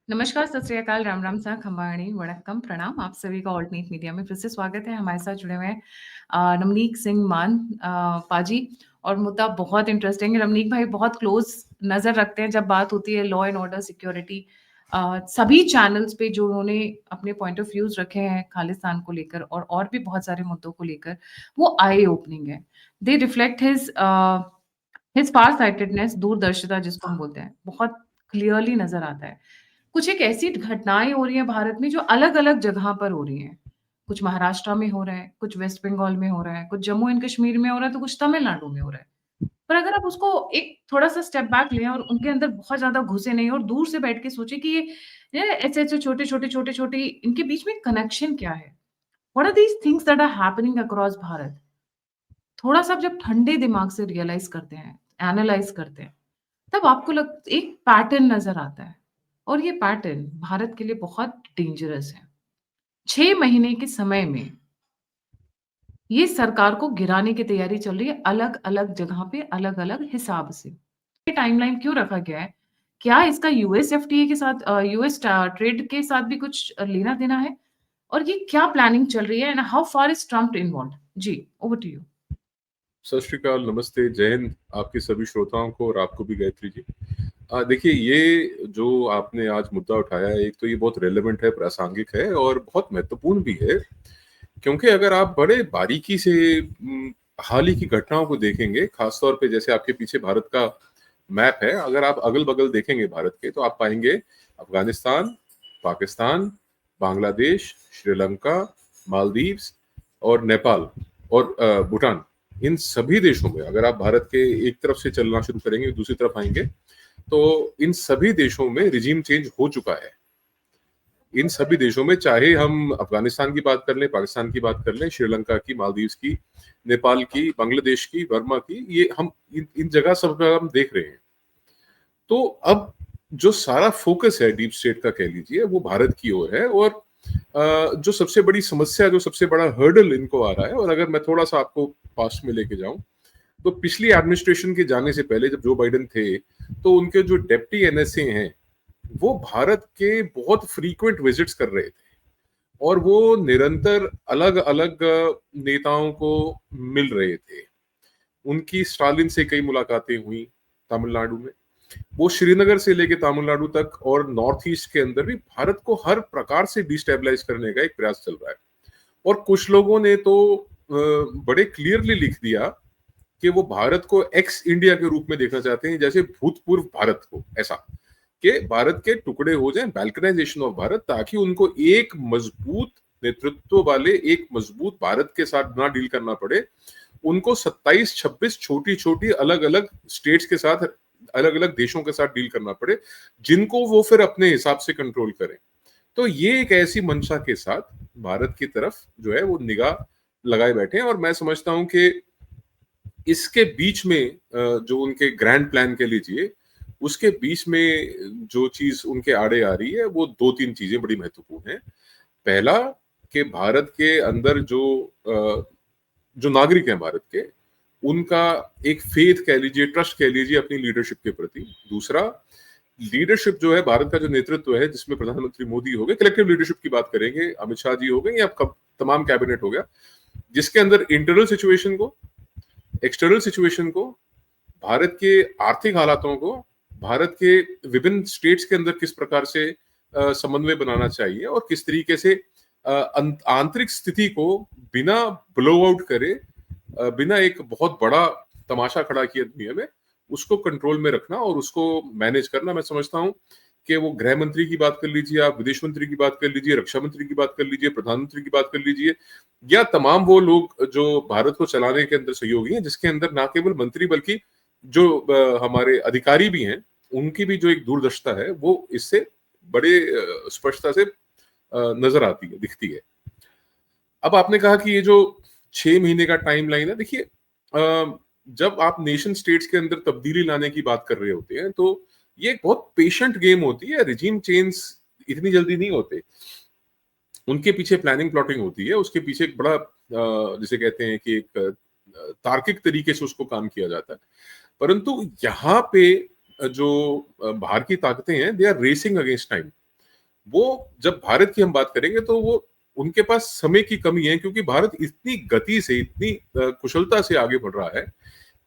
नमस्कार, सत श्री अकाल, राम राम सा, खंबाणी, वड़क्कम, प्रणाम। आप सभी का ऑल्टरनेट मीडिया में फिर से स्वागत है। हमारे साथ जुड़े हुए हैं रमनीक सिंह मान पाजी। और मुद्दा बहुत इंटरेस्टिंग है। रमनीक भाई बहुत क्लोज नजर रखते हैं जब बात होती है लॉ एंड ऑर्डर, सिक्योरिटी। सभी चैनल्स पे जो उन्होंने अपने पॉइंट ऑफ व्यूज रखे हैं खालिस्तान को लेकर और भी बहुत सारे मुद्दों को लेकर, वो आई ओपनिंग है। दे रिफ्लेक्ट हिज फार साइटेडनेस, दूरदर्शिता जिसको हम बोलते हैं, बहुत क्लियरली नजर आता है। कुछ एक ऐसी घटनाएं हो रही हैं भारत में जो अलग-अलग जगह पर हो रही हैं। कुछ महाराष्ट्र में हो रहा है, कुछ वेस्ट बंगाल में हो रहा है, कुछ जम्मू एंड कश्मीर में हो रहा है, तो कुछ तमिलनाडु में हो रहा है। पर अगर आप उसको एक थोड़ा-सा स्टेप बैक लें और उनके अंदर बहुत ज़्यादा घुसे नहीं और दूर से बैठ के सोचें कि ये ऐसे-ऐसे छोटे-छोटे, छोटे-छोटे इनके बीच में कनेक्शन क्या है? What are these things that are happening across Bharat? थोड़ा-सा आप जब ठंडे दिमाग से रियलाइज़ करते हैं, एनालाइज़ करते हैं, तब आपको एक पैटर्न नज़र आता है और ये पैटर्न भारत के लिए बहुत डेंजरस है। 6 महीने के समय में ये सरकार को गिराने की तैयारी चल रही है अलग-अलग जगह पे, अलग-अलग हिसाब से। ये टाइमलाइन क्यों रखा गया है? क्या इसका यूएस एफटीए के साथ यूएस ट्रेड के साथ भी कुछ लेना-देना है? और ये क्या प्लानिंग चल रही है and how far is Trump involved? जी, ओवर टू यू। सत श्री अकाल, नमस्ते, जय हिंद आपके सभी श्रोताओं को और आपको भी गायत्री जी। देखिए, ये जो आपने आज मुद्दा उठाया है, एक तो ये बहुत रेलेवेंट है, प्रासंगिक है और बहुत महत्वपूर्ण भी है। क्योंकि अगर आप बड़े बारीकी से हाल ही की घटनाओं को देखेंगे, खासतौर पे जैसे आपके पीछे भारत का मैप है, अगर आप अगल बगल देखेंगे भारत के, तो आप पाएंगे अफगानिस्तान, पाकिस्तान, बांग्लादेश, श्रीलंका, मालदीव्स और नेपाल और भूटान। इन सभी देशों में अगर आप भारत के एक तरफ से चलना शुरू करेंगे, दूसरी तरफ आएंगे, तो इन सभी देशों में रिजीम चेंज हो चुका है। इन सभी देशों में, चाहे हम अफगानिस्तान की बात कर लें, पाकिस्तान की बात कर लें, श्रीलंका की, मालदीव्स की, नेपाल की, बांग्लादेश की, बर्मा की, ये हम इन जगह सब जगह हम देख रहे हैं। तो अब जो सारा फोकस है डीप स्टेट का, कह लीजिए, वो भारत की ओर है। और जो सबसे बड़ी समस्या, जो सबसे बड़ा हर्डल इनको आ रहा है, और अगर मैं थोड़ा सा आपको पास्ट में लेके जाऊं, तो पिछली एडमिनिस्ट्रेशन के जाने से पहले जब जो बाइडेन थे, तो उनके जो डेप्टी एनएसए हैं, वो भारत के बहुत फ्रीक्वेंट विजिट्स कर रहे थे और वो निरंतर अलग अलग नेताओं को मिल रहे थे। उनकी स्टालिन से कई मुलाकातें हुई तमिलनाडु में। वो श्रीनगर से लेके तमिलनाडु तक और नॉर्थ ईस्ट के अंदर भी भारत को हर प्रकार से डिस्टेबलाइज करने का एक प्रयास चल रहा है। और कुछ लोगों ने तो बड़े क्लियरली लिख दिया कि वो भारत को एक्स इंडिया के रूप में देखना चाहते हैं, जैसे भूतपूर्व भारत को, ऐसा कि भारत के टुकड़े हो जाएं, बैल्कनाइजेशन ऑफ भारत, ताकि उनको एक मजबूत नेतृत्व वाले, एक मजबूत भारत के साथ ना डील करना पड़े। उनको 27-26 छोटी छोटी अलग अलग स्टेट्स के साथ, अलग अलग देशों के साथ डील करना पड़े, जिनको वो फिर अपने हिसाब से कंट्रोल करें। तो ये एक ऐसी मंशा के साथ भारत की तरफ जो है वो निगाह लगाए बैठे हैं। और मैं समझता हूं कि इसके बीच में जो उनके ग्रैंड प्लान के लीजिए, उसके बीच में जो चीज उनके आड़े आ रही है, वो दो तीन चीजें बड़ी महत्वपूर्ण है। पहला, कि भारत के अंदर जो नागरिक हैं भारत के, उनका एक फेथ कह लीजिए, ट्रस्ट कह लीजिए अपनी लीडरशिप के प्रति। दूसरा, लीडरशिप जो है भारत का, जो नेतृत्व है, जिसमें प्रधानमंत्री मोदी हो गए, कलेक्टिव लीडरशिप की बात करेंगे, अमित शाह जी हो गए, या तमाम कैबिनेट हो गया, जिसके अंदर इंटरनल सिचुएशन को, एक्सटर्नल सिचुएशन को, भारत के आर्थिक हालातों को, भारत के विभिन्न स्टेट्स के अंदर किस प्रकार से समन्वय बनाना चाहिए और किस तरीके से आंतरिक स्थिति को बिना ब्लो आउट करे, बिना एक बहुत बड़ा तमाशा खड़ा किए दुनिया में, उसको कंट्रोल में रखना और उसको मैनेज करना। मैं समझता हूं कि वो गृह मंत्री की बात कर लीजिए, आप विदेश मंत्री की बात कर लीजिए, रक्षा मंत्री की बात कर लीजिए, प्रधानमंत्री की बात कर लीजिए, या तमाम वो लोग जो भारत को चलाने के अंदर सहयोगी हैं, जिसके अंदर ना केवल मंत्री बल्कि जो हमारे अधिकारी भी हैं, उनकी भी जो एक दूरदर्शिता है, वो इससे बड़े स्पष्टता से नजर आती है, दिखती है। अब आपने कहा कि ये जो 6 महीने का टाइम लाइन है, देखिए, जब आप नेशन स्टेट्स के अंदर तब्दीली लाने की बात कर रहे होते हैं, तो ये एक बहुत पेशेंट गेम होती है। रिजीम चेंज इतनी जल्दी नहीं होते, उनके पीछे प्लानिंग, प्लॉटिंग होती है, उसके पीछे एक बड़ा जिसे कहते हैं कि एक तार्किक तरीके से उसको काम किया जाता है। परंतु यहाँ पे जो बाहर की ताकतें हैं, they are racing against time. वो जब भारत की हम बात करेंगे तो वो उनके पास समय की कमी है, क्योंकि भारत इतनी गति से, इतनी कुशलता से आगे बढ़ रहा है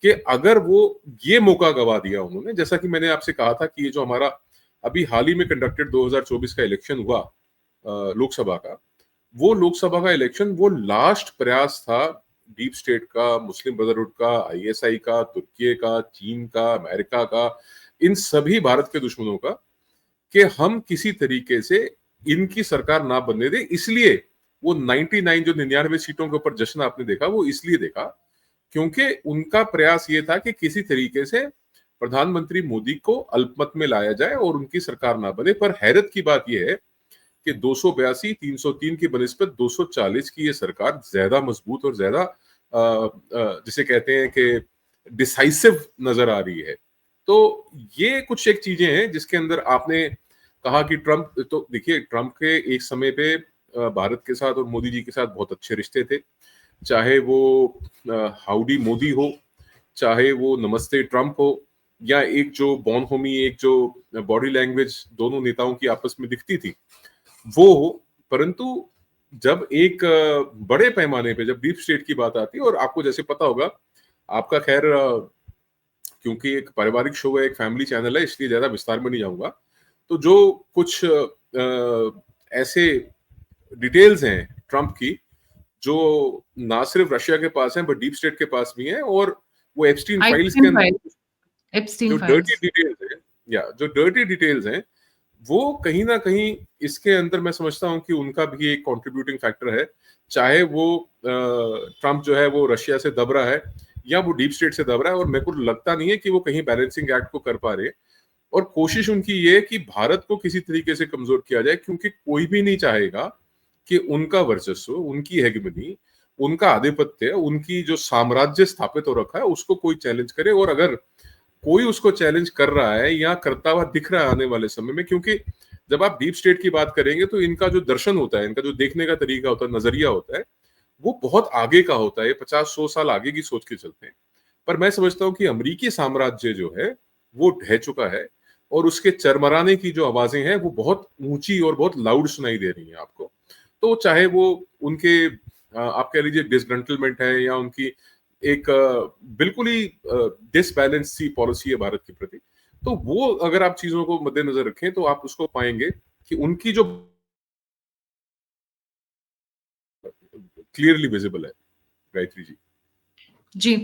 कि अगर वो ये मौका गवा दिया उन्होंने, जैसा कि मैंने आपसे कहा था कि ये जो हमारा अभी हाल ही में कंडक्टेड 2024 का इलेक्शन हुआ लोकसभा का, वो लोकसभा का इलेक्शन वो लास्ट प्रयास था डीप स्टेट का, मुस्लिम ब्रदरहुड का, आईएसआई का, तुर्की का, चीन का, अमेरिका का, इन सभी भारत के दुश्मनों का, कि हम किसी तरीके से इनकी सरकार ना बनने दे। इसलिए वो 99 जो 99 सीटों के ऊपर जश्न आपने देखा, वो इसलिए देखा क्योंकि उनका प्रयास ये था कि किसी तरीके से प्रधानमंत्री मोदी को अल्पमत में लाया जाए और उनकी सरकार ना बने। पर हैरत की बात यह है कि 282 303 की बनिस्बत 240 की ये सरकार ज्यादा मजबूत और ज्यादा जिसे कहते हैं कि डिसाइसिव नजर आ रही है। तो ये कुछ एक चीजें हैं जिसके अंदर आपने कहा कि ट्रंप, तो देखिए ट्रंप के एक समय पे भारत के साथ और मोदी जी के साथ बहुत अच्छे रिश्ते थे, चाहे वो हाउडी मोदी हो, चाहे वो नमस्ते ट्रंप हो, या एक जो बॉन होमी, एक जो बॉडी लैंग्वेज दोनों नेताओं की आपस में दिखती थी वो हो। परंतु जब एक बड़े पैमाने पे जब डीप स्टेट की बात आती है, और आपको जैसे पता होगा, आपका खैर क्योंकि एक पारिवारिक शो है, एक फैमिली चैनल है, इसलिए ज्यादा विस्तार में नहीं जाऊंगा, तो जो कुछ ऐसे डिटेल्स हैं ट्रंप की जो ना सिर्फ रशिया के पास हैं बट डीप स्टेट के पास भी हैं, और वो एप्स्टीन फाइल्स के अंदर एप्स्टीन जो डर्टी फाइल्स। डिटेल्स हैं, या जो डर्टी डिटेल्स हैं, वो कहीं ना कहीं इसके अंदर मैं समझता हूं कि उनका भी एक कंट्रीब्यूटिंग फैक्टर है। चाहे वो ट्रंप जो है वो रशिया से दब रहा है या वो डीप स्टेट से दब रहा है, और मेरे को लगता नहीं है कि वो कहीं बैलेंसिंग एक्ट को कर पा रहे। और कोशिश उनकी ये है कि भारत को किसी तरीके से कमजोर किया जाए, क्योंकि कोई भी नहीं चाहेगा कि उनका वर्चस्व, उनकी हेगेमनी, उनका आधिपत्य, उनकी जो साम्राज्य स्थापित हो रखा है उसको कोई चैलेंज करे। और अगर कोई उसको चैलेंज कर रहा है या करता हुआ दिख रहा है आने वाले समय में, क्योंकि जब आप डीप स्टेट की बात करेंगे तो इनका जो दर्शन होता है, इनका जो देखने का तरीका होता है, नजरिया होता है, वो बहुत आगे का होता है, 50-100 साल आगे की सोच के चलते हैं। पर मैं समझता हूँ कि अमेरिकी साम्राज्य जो है वो ढह चुका है, और उसके चरमराने की जो आवाजें हैं वो बहुत ऊंची और बहुत लाउड सुनाई दे रही हैं आपको। तो चाहे वो उनके आप कह लीजिए डिसग्रंटलमेंट है, या उनकी एक बिल्कुल ही डिसबैलेंस सी पॉलिसी है भारत के प्रति, तो वो अगर आप चीजों को मद्देनजर रखें तो आप उसको पाएंगे कि उनकी जो क्लियरली विजिबल है। गायत्री जी। जी।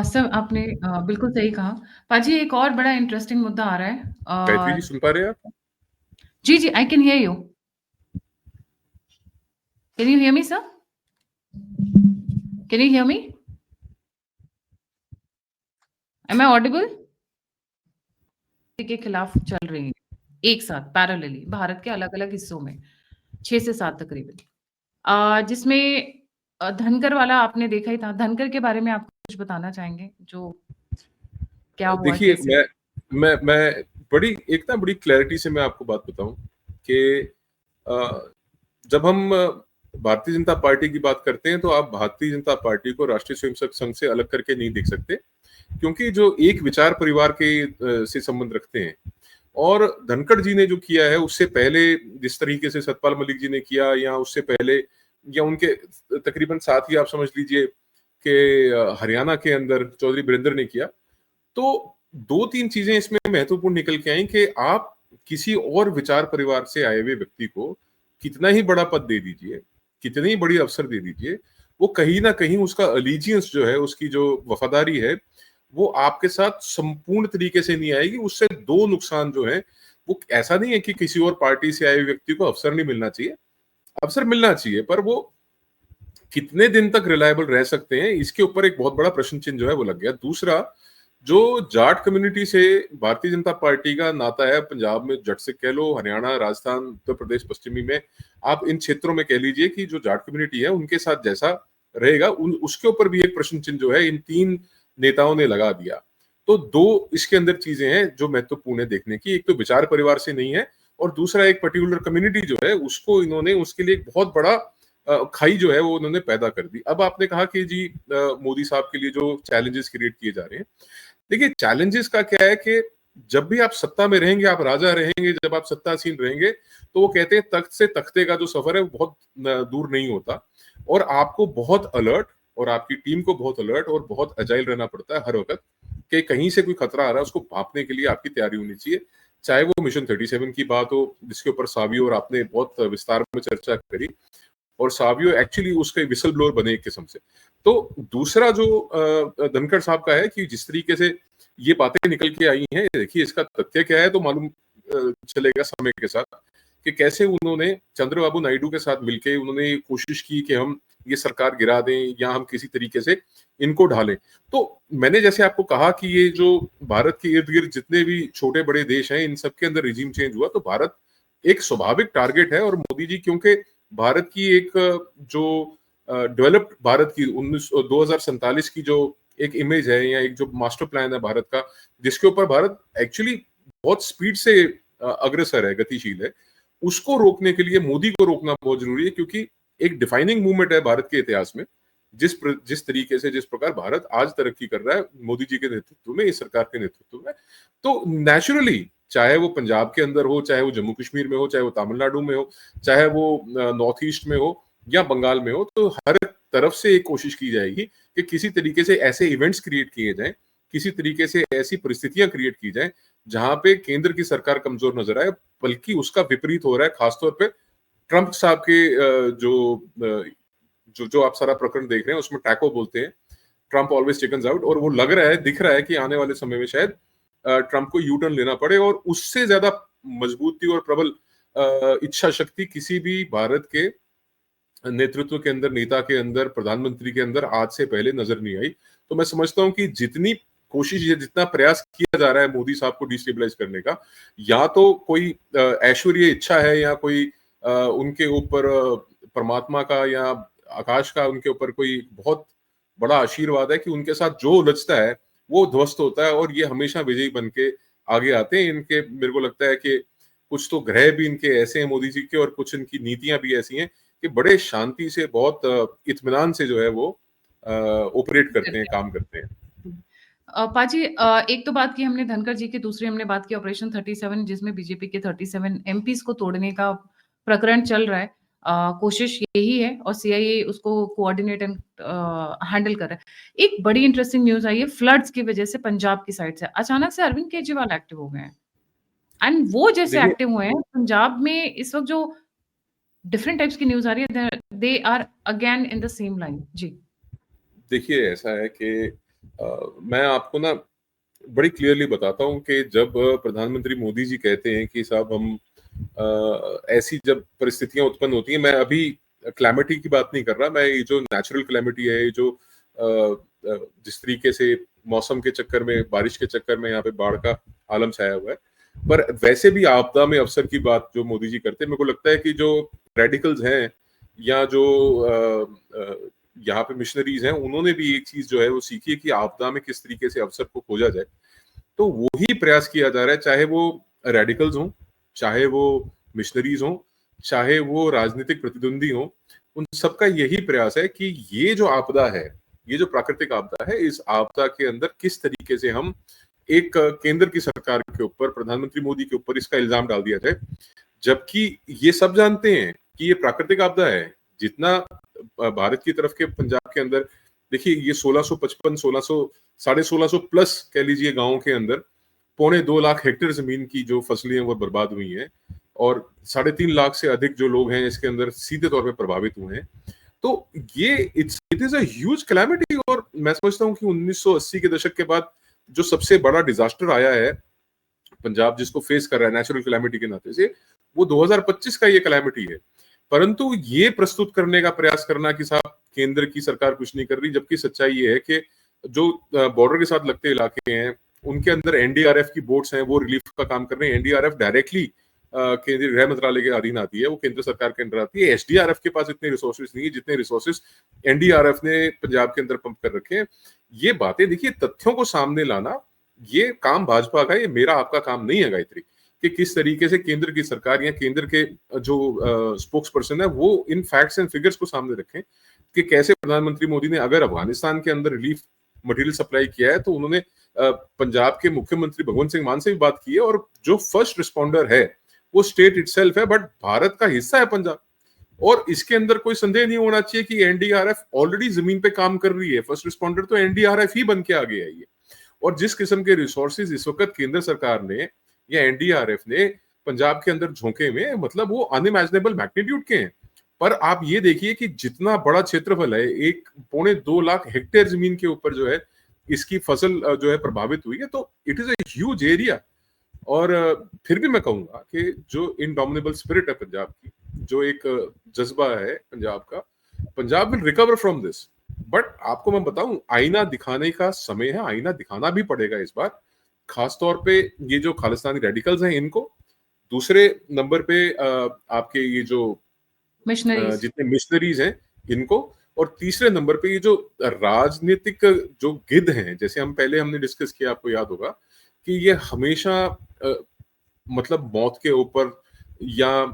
सर आपने बिल्कुल सही कहा। पाजी एक और बड़ा इंटरेस्टिंग मुद्दा आ रहा है। गायत्री जी सुन पा रहे हैं आप? जी, जी, I can hear you. Can you hear me sir? Can you hear me? Am I audible? के खिलाफ चल रही है एक साथ पैरेलली भारत के अलग-अलग हिस्सों में 6 से 7 तकरीबन। जिसमें धनकर वाला आपने देखा ही था। धनकर के बारे में आप कुछ बताना चाहेंगे? जो क्या हुआ, देखिए कैसे? मैं बड़ी एक ना बड़ी क्लैरिटी से मैं आपको बात बताऊं कि जब हम भारतीय जनता पार्टी की बात करते हैं तो आप भारतीय जनता पार्टी को राष्ट्रीय स्वयंसेवक संघ से अलग करके नहीं देख सकते, क्योंकि जो एक विचार परिवार के से संबंध रखते हैं। और धनखड़ जी ने जो किया है उससे पहले जिस तरीके से सतपाल मलिक जी ने किया, या उससे पहले या उनके तकरीबन साथ ही आप समझ लीजिए कि हरियाणा के अंदर चौधरी बीरेंद्र ने किया, तो दो तीन चीजें इसमें महत्वपूर्ण निकल के आई कि आप किसी और विचार परिवार से आए हुए व्यक्ति को कितना ही बड़ा पद दे दीजिए, कितनी ही बड़ी अवसर दे दीजिए, वो कहीं ना कहीं उसका अलीजियंस जो है, उसकी जो वफादारी है, वो आपके साथ संपूर्ण तरीके से नहीं आएगी। उससे दो नुकसान जो है, वो ऐसा नहीं है कि किसी और पार्टी से आए हुए व्यक्ति को अवसर नहीं मिलना चाहिए, अवसर मिलना चाहिए, पर वो कितने दिन तक रिलायबल रह सकते हैं, इसके ऊपर एक बहुत बड़ा प्रश्न चिन्ह जो है वो लग गया। दूसरा, जो जाट कम्युनिटी से भारतीय जनता पार्टी का नाता है, पंजाब में जट से कह लो, हरियाणा, राजस्थान, उत्तर प्रदेश पश्चिमी में, आप इन क्षेत्रों में कह लीजिए कि जो जाट कम्युनिटी है उनके साथ जैसा रहेगा, उसके ऊपर भी एक प्रश्न चिन्ह जो है इन तीन नेताओं ने लगा दिया। तो दो इसके अंदर चीजें हैं जो महत्वपूर्ण है देखने की। एक तो विचार परिवार से नहीं है, और दूसरा एक पर्टिकुलर कम्युनिटी जो है उसको इन्होंने, उसके लिए एक बहुत बड़ा खाई जो है वो उन्होंने पैदा कर दी। अब आपने कहा कि जी मोदी साहब के लिए जो चैलेंजेस क्रिएट किए जा रहे हैं, देखिए चैलेंजेस का क्या है कि जब भी आप सत्ता में रहेंगे, आप राजा रहेंगे, जब आप सत्तासीन रहेंगे, तो वो कहते हैं तख्त से तख्ते का जो सफर है वो बहुत दूर नहीं होता, और आपको बहुत अलर्ट और आपकी टीम को बहुत अलर्ट और बहुत अजाइल रहना पड़ता है हर वक्त, कि कहीं से कोई खतरा आ रहा है उसको भांपने के लिए आपकी तैयारी होनी चाहिए। चाहे वो मिशन 37 की बात हो, जिसके ऊपर सावियो और आपने बहुत विस्तार में चर्चा करी, और सावियो एक्चुअली उसके विसल ब्लोअर बने एक किस्म से। तो दूसरा जो धनखड़ साहब का है कि जिस तरीके से ये बातें निकल के आई हैं, देखिए इसका तथ्य क्या है तो मालूम चलेगा समय के साथ, कि कैसे उन्होंने चंद्रबाबू नायडू के साथ मिलके उन्होंने कोशिश की कि हम ये सरकार गिरा दें या हम किसी तरीके से इनको ढालें। तो मैंने जैसे आपको कहा कि ये जो भारत के इर्द गिर्द जितने भी छोटे बड़े देश हैं, इन सबके अंदर रिजीम चेंज हुआ, तो भारत एक स्वाभाविक टारगेट है। और मोदी जी क्योंकि भारत की एक जो डेवलप्ड भारत की 2047 की जो एक इमेज है या एक जो मास्टर प्लान है भारत का, जिसके ऊपर भारत एक्चुअली बहुत स्पीड से अग्रसर है, गतिशील है, उसको रोकने के लिए मोदी को रोकना बहुत जरूरी है, क्योंकि एक डिफाइनिंग मूवमेंट है भारत के इतिहास में। जिस तरीके से जिस प्रकार भारत आज तरक्की कर रहा है मोदी जी के नेतृत्व में, इस सरकार के नेतृत्व में, तो नेचुरली चाहे वो पंजाब के अंदर हो, चाहे वो जम्मू कश्मीर में हो, चाहे वो तमिलनाडु में हो, चाहे वो नॉर्थ ईस्ट में हो या बंगाल में हो, तो हर तरफ से एक कोशिश की जाएगी कि किसी तरीके से ऐसे इवेंट्स क्रिएट किए जाएं, किसी तरीके से ऐसी परिस्थितियां क्रिएट की जाएं जहां पे केंद्र की सरकार कमजोर नजर आए, बल्कि उसका विपरीत हो रहा है। खासतौर पे ट्रंप साहब के जो आप सारा प्रकरण देख रहे हैं उसमें टैको बोलते हैं, ट्रंप ऑलवेज टेकन्स आउट, और वो लग रहा है, दिख रहा है कि आने वाले समय में शायद ट्रंप को यू टर्न लेना पड़े, और उससे ज्यादा मजबूती और प्रबल इच्छा शक्ति किसी भी भारत के नेतृत्व के अंदर, नेता के अंदर, प्रधानमंत्री के अंदर आज से पहले नजर नहीं आई। तो मैं समझता हूं कि जितनी कोशिश या जितना प्रयास किया जा रहा है मोदी साहब को डिस्टेबलाइज करने का, या तो कोई ऐश्वर्य इच्छा है या कोई उनके ऊपर परमात्मा का या आकाश का उनके ऊपर कोई बहुत बड़ा आशीर्वाद है कि उनके साथ जो उलझता है वो ध्वस्त होता है, और ये हमेशा विजयी बन के आगे आते हैं। इनके मेरे को लगता है कि कुछ तो ग्रह भी इनके ऐसे हैं मोदी जी के, और कुछ इनकी नीतियां भी ऐसी हैं कि बड़े शांति से, बहुत इत्मीनान से जो है वो ऑपरेट करते हैं, काम करते हैं। पाजी, एक तो बात की हमने धनखड़ जी की, दूसरी हमने बात की ऑपरेशन 37, जिसमें बीजेपी के 37 एमपीज को तोड़ने का प्रकरण चल रहा है। कोशिश यही है और सीआईए उसको कोऑर्डिनेट एंड हैंडल कर रहा है। एक बड़ी इंटरेस्टिंग न्यूज आई है, फ्लड्स की वजह से पंजाब की साइड से अचानक से अरविंद केजरीवाल एक्टिव हो गए हैं, एंड वो जैसे देखिए एक्टिव हुए हैं पंजाब में, इस वक्त जो डिफरेंट टाइप्स की न्यूज आ रही है, they are again in the same line. जी देखिए ऐसा है कि मैं आपको ना बड़ी क्लियरली बताता हूँ कि जब प्रधानमंत्री मोदी जी कहते हैं कि साहब हम ऐसी जब परिस्थितियां उत्पन्न होती हैं, मैं अभी क्लैमिटी की बात नहीं कर रहा, मैं ये जो नेचुरल क्लैमिटी है, ये जो जिस तरीके से मौसम के चक्कर में, बारिश के चक्कर में यहाँ पे बाढ़ का आलम छाया हुआ है, पर वैसे भी आपदा में अवसर की बात जो मोदी जी करते हैं, मेरे को लगता है कि जो रेडिकल्स हैं या जो यहाँ पे मिशनरीज हैं, उन्होंने भी एक चीज जो है वो सीखी है कि आपदा में किस तरीके से अवसर को खोजा जाए। तो वही प्रयास किया जा रहा है, चाहे वो रेडिकल्स हों, चाहे वो मिशनरीज हों, चाहे वो राजनीतिक प्रतिद्वंदी हों, उन सबका यही प्रयास है कि ये जो आपदा है, ये जो प्राकृतिक आपदा है, इस आपदा के अंदर किस तरीके से हम एक केंद्र की सरकार के ऊपर, प्रधानमंत्री मोदी के ऊपर इसका इल्जाम डाल दिया जाए, जबकि ये सब जानते हैं कि ये प्राकृतिक आपदा है। जितना भारत की तरफ के पंजाब के अंदर देखिए, ये 1655, 1600 प्लस कह लीजिए गांवों के अंदर 2.25 लाख हेक्टेयर जमीन की जो फसलें हैं वो बर्बाद हुई हैं, और 3.5 लाख से अधिक जो लोग हैं इसके अंदर सीधे तौर पे प्रभावित हुए हैं। तो ये it is a huge calamity, और मैं समझता हूँ कि 1980 के दशक के बाद जो सबसे बड़ा डिजास्टर आया है पंजाब, जिसको फेस कर रहा है नेचुरल कैलेमिटी के नाते से, वो 2025 का ये कैलेमिटी है। परंतु ये प्रस्तुत करने का प्रयास करना कि साहब केंद्र की सरकार कुछ नहीं कर रही, जबकि सच्चाई ये है कि जो बॉर्डर के साथ लगते इलाके हैं उनके अंदर एनडीआरएफ की बोट्स हैं, वो रिलीफ का काम कर रहे हैं। एनडीआरएफ डायरेक्टली केंद्रीय गृह मंत्रालय के अधीन आती है, वो केंद्र सरकार के अंदर आती है। एसडीआरएफ के पास इतने रिसोर्सेज नहीं है जितने रिसोर्सेज एनडीआरएफ ने पंजाब के अंदर पंप कर रखे हैं। ये बातें देखिए, तथ्यों को सामने लाना, ये काम भाजपा का, ये मेरा आपका काम नहीं है गायत्री, कि किस तरीके से केंद्र की सरकार या केंद्र के जो स्पोक्स पर्सन है वो इन फैक्ट्स एंड फिगर्स को सामने रखें कि कैसे प्रधानमंत्री मोदी ने अगर अफगानिस्तान के अंदर रिलीफ मटेरियल सप्लाई किया है तो उन्होंने पंजाब के मुख्यमंत्री भगवंत सिंह मान से भी बात की है, और जो फर्स्ट रिस्पॉन्डर है वो स्टेट इटसेल्फ है, बट भारत का हिस्सा है पंजाब। और इसके अंदर कोई संदेह नहीं होना चाहिए कि एनडीआरएफ ऑलरेडी जमीन पे काम कर रही है। फर्स्ट रिस्पॉन्डर तो एनडीआरएफ ही बन के आ गया है ये। और जिस किस्म के रिसोर्सेज इस वक्त केंद्र सरकार ने या एनडीआरएफ ने पंजाब के अंदर झोंके में, मतलब वो अनइमेजिनेबल मैग्नीट्यूड के हैं। पर आप ये देखिए कि जितना बड़ा क्षेत्रफल है, 1.25 लाख हेक्टेयर जमीन के ऊपर जो है इसकी फसल जो है प्रभावित हुई है, तो it is a huge area. और फिर भी मैं कहूंगा कि जो इनडोमिनेबल स्पिरिट है पंजाब की, जो एक जज्बा है पंजाब का, Punjab will recover from this. But आपको मैं बताऊं, आईना दिखाने का समय है, आईना दिखाना भी पड़ेगा इस बार, खासतौर पे ये जो खालिस्तानी रेडिकल्स हैं इनको, दूसरे नंबर पे आपके ये जो मिशनरीज। जितने मिशनरीज हैं इनको, और तीसरे नंबर पे ये जो राजनीतिक जो गिद्ध हैं, जैसे हमने डिस्कस किया, आपको याद होगा कि ये हमेशा मतलब मौत के ऊपर या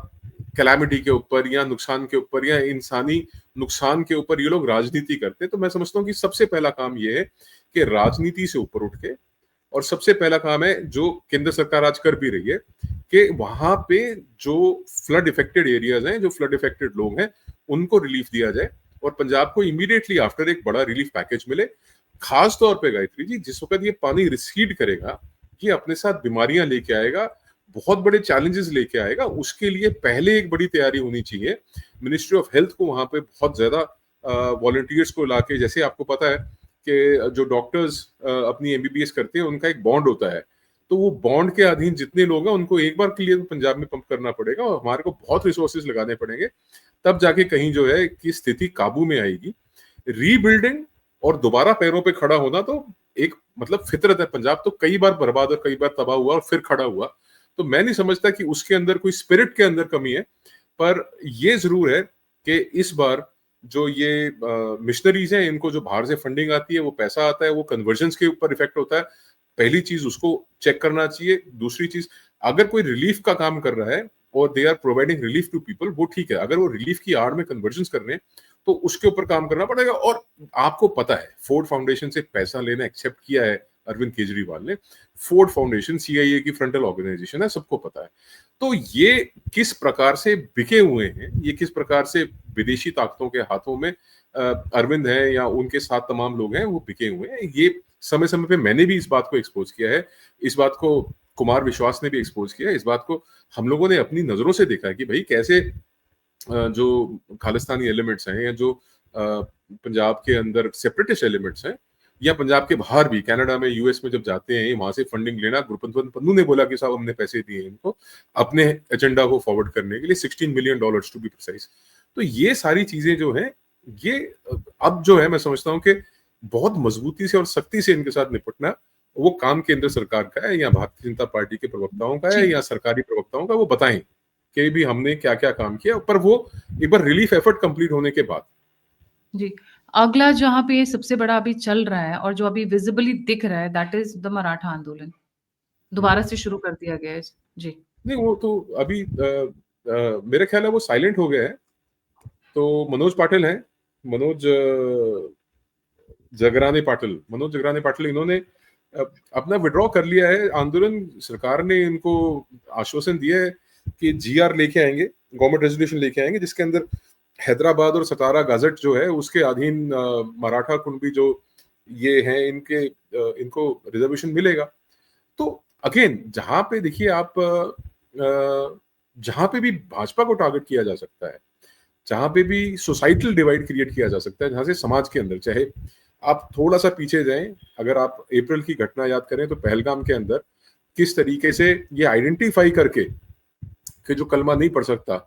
कैलामिटी के ऊपर या नुकसान के ऊपर या इंसानी नुकसान के ऊपर ये लोग राजनीति करते हैं। तो मैं समझता हूँ कि सबसे पहला काम ये है कि राजनीति से ऊपर उठ के, और सबसे पहला काम है जो केंद्र सरकार आज कर भी रही है, कि वहां पे जो फ्लड इफेक्टेड एरियाज हैं, जो फ्लड इफेक्टेड लोग हैं, उनको रिलीफ दिया जाए, और पंजाब को इमीडिएटली आफ्टर एक बड़ा रिलीफ पैकेज मिले। खास तौर पे गायत्री जी, जिस वक्त ये पानी रिसीड करेगा, ये अपने साथ बीमारियां लेके आएगा, बहुत बड़े चैलेंजेस लेके आएगा। उसके लिए पहले एक बड़ी तैयारी होनी चाहिए। मिनिस्ट्री ऑफ हेल्थ को वहां पे बहुत ज्यादा वॉलंटियर्स को लाके, जैसे आपको पता है कि जो डॉक्टर्स अपनी एमबीबीएस करते हैं उनका एक बॉन्ड होता है, तो वो बॉन्ड के अधीन जितने लोग हैं उनको एक बार के लिए पंजाब में पंप करना पड़ेगा, और हमारे को बहुत रिसोर्सेज लगाने पड़ेंगे, तब जाके कहीं जो है कि स्थिति काबू में आएगी। रीबिल्डिंग और दोबारा पैरों पे खड़ा होना तो एक मतलब फितरत है। पंजाब तो कई बार बर्बाद और कई बार तबाह हुआ और फिर खड़ा हुआ, तो मैं नहीं समझता कि उसके अंदर कोई स्पिरिट के अंदर कमी है। पर ये जरूर है कि इस बार जो ये मिशनरीज हैं, इनको जो बाहर से फंडिंग आती है, वो पैसा आता है, वो कन्वर्जन्स के ऊपर इफेक्ट होता है। पहली चीज उसको चेक करना चाहिए। दूसरी चीज, अगर कोई रिलीफ का काम कर रहा है और they are providing relief to people, वो ठीक है। अगर वो रिलीफ की आड़ में कन्वर्जन्स कर रहे हैं तो उसके ऊपर काम करना पड़ेगा। और आपको पता है, फोर्ड फाउंडेशन से पैसा लेना एक्सेप्ट किया है अरविंद केजरीवाल ने। फोर्ड फाउंडेशन सीआईए की फ्रंटल ऑर्गेनाइजेशन है, सबको पता है। तो ये किस प्रकार से बिके हुए हैं, ये किस प्रकार से विदेशी ताकतों के हाथों में अरविंद है या उनके साथ तमाम लोग हैं वो बिके हुए हैं, ये समय समय पे मैंने भी इस बात को एक्सपोज किया है। इस बात को कुमार विश्वास ने भी एक्सपोज किया है। इस बात को हम लोगों ने अपनी नजरों से देखा है कि भाई कैसे जो खालिस्तानी एलिमेंट्स हैं, या जो पंजाब के अंदर सेपरेटिस्ट एलिमेंट्स हैं, या पंजाब के बाहर भी कनाडा में, यूएस में जब जाते हैं, वहां से फंडिंग लेना, गुरपतवंत पन्नू ने बोला कि साहब हमने पैसे दिए इनको अपने एजेंडा को फॉरवर्ड करने के लिए, $16 मिलियन टू बी प्रिसाइज। तो ये सारी चीजें जो हैं, ये अब जो है मैं समझता हूँ कि बहुत मजबूती से और सख्ती से इनके साथ निपटना वो काम केंद्र सरकार का है, या भारतीय जनता पार्टी के प्रवक्ताओं का है, या सरकारी प्रवक्ताओं का। वो बताएं कि भी हमने क्या क्या काम किया, पर वो एक बार रिलीफ एफर्ट कंप्लीट होने के बाद। जी, अगला जहाँ पे सबसे बड़ा अभी चल रहा है और जो अभी विजिबली दिख रहा है, दैट इज द मराठा आंदोलन। दोबारा से शुरू कर दिया गया है। जी नहीं, वो तो अभी मेरे ख्याल है वो साइलेंट हो गया है। तो मनोज पाटिल हैं, मनोज जगराने पाटिल, इन्होंने अपना विड्रॉ कर लिया है आंदोलन। सरकार ने इनको आश्वासन दिया है कि जीआर लेके आएंगे, गवर्नमेंट रेजोल्यूशन लेके आएंगे, जिसके अंदर हैदराबाद और सतारा गजट जो है उसके अधीन मराठा कुणबी जो ये हैं, इनको रिजर्वेशन मिलेगा। तो अगेन जहां पे देखिए आप, जहां पे भी भाजपा को टारगेट किया जा सकता है, जहां पे भी सोसाइटल डिवाइड क्रिएट किया जा सकता है, जहां से समाज के अंदर, चाहे आप थोड़ा सा पीछे जाएं, अगर आप अप्रैल की घटना याद करें तो पहलगाम के अंदर किस तरीके से ये आइडेंटिफाई करके कि जो कलमा नहीं पढ़ सकता,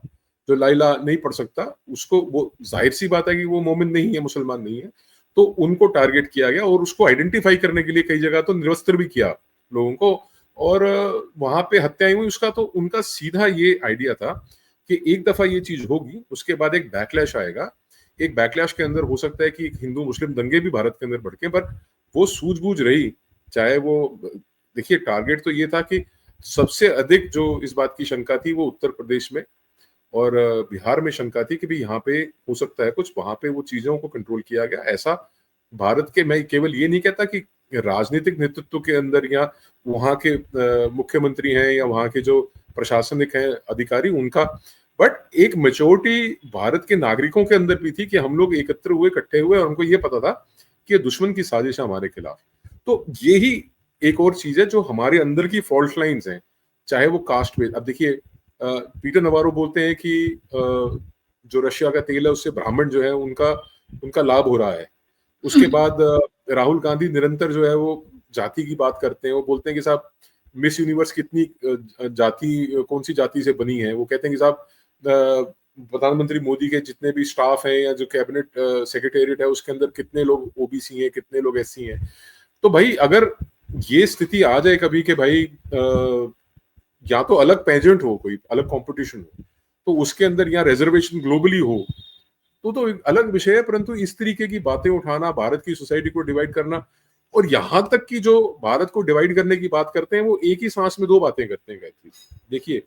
जो लाइला नहीं पढ़ सकता, उसको, वो जाहिर सी बात है कि वो मोमिन नहीं है, मुसलमान नहीं है, तो उनको टारगेट किया गया। और उसको आइडेंटिफाई करने के लिए कई जगह तो निर्वस्त्र भी किया लोगों को, और वहां पे हत्याएं हुई। उसका तो उनका सीधा ये आइडिया था कि एक दफा ये चीज होगी, उसके बाद एक बैकलैश आएगा। एक बैकलैश के अंदर हो सकता है कि हिंदू मुस्लिम दंगे भी भारत के अंदर भड़के, पर वो सूझबूझ रही। चाहे वो, देखिए टारगेट तो ये था कि सबसे अधिक जो इस बात की शंका थी वो उत्तर प्रदेश में और बिहार में शंका थी कि भी यहाँ पे हो सकता है कुछ, वहां पे वो चीजों को कंट्रोल किया गया। ऐसा भारत के, मैं केवल ये नहीं कहता कि राजनीतिक नेतृत्व के अंदर या वहाँ के मुख्यमंत्री हैं या वहाँ के जो प्रशासनिक हैं अधिकारी उनका, बट एक मेजोरिटी भारत के नागरिकों के अंदर भी थी कि हम लोग एकत्र हुए, इकट्ठे हुए और उनको ये पता था कि ये दुश्मन की साजिश है हमारे खिलाफ। तो यही एक और चीज है जो हमारे अंदर की फॉल्ट लाइंस हैं, चाहे वो कास्ट पे। अब देखिए पीटर नवारो बोलते हैं कि जो रशिया का तेल है उससे ब्राह्मण जो है उनका उनका लाभ हो रहा है। उसके बाद राहुल गांधी निरंतर जो है वो जाति की बात करते हैं। वो बोलते हैं कि साहब मिस यूनिवर्स कितनी जाति, कौन सी जाति से बनी है। वो कहते हैं कि साहब प्रधानमंत्री मोदी के जितने भी स्टाफ हैं या जो कैबिनेट सेक्रेटेरिएट है उसके अंदर कितने लोग ओबीसी हैं, कितने लोग एससी हैं। तो भाई अगर ये स्थिति आ जाए कभी कि भाई या तो अलग पेजेंट हो, कोई अलग कंपटीशन हो, तो उसके अंदर या रिजर्वेशन ग्लोबली हो तो एक अलग विषय है। परंतु इस तरीके की बातें उठाना, भारत की सोसाइटी को डिवाइड करना, और यहां तक कि जो भारत को डिवाइड करने की बात करते हैं वो एक ही सांस में दो बातें करते हैं गायत्री। देखिए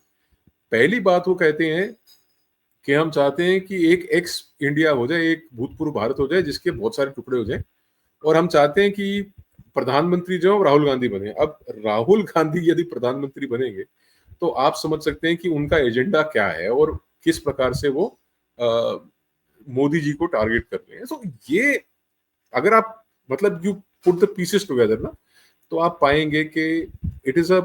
पहली बात वो कहते हैं कि हम चाहते हैं कि एक एक्स इंडिया हो जाए, एक भूतपूर्व भारत हो जाए जिसके बहुत सारे टुकड़े हो जाए, और हम चाहते हैं कि प्रधानमंत्री जो राहुल गांधी बने। अब राहुल गांधी यदि प्रधानमंत्री बनेंगे तो आप समझ सकते हैं कि उनका एजेंडा क्या है और किस प्रकार से वो मोदी जी को टारगेट कर रहे हैं। तो ये अगर आप मतलब you put the pieces together ना, तो आप पाएंगे कि it is a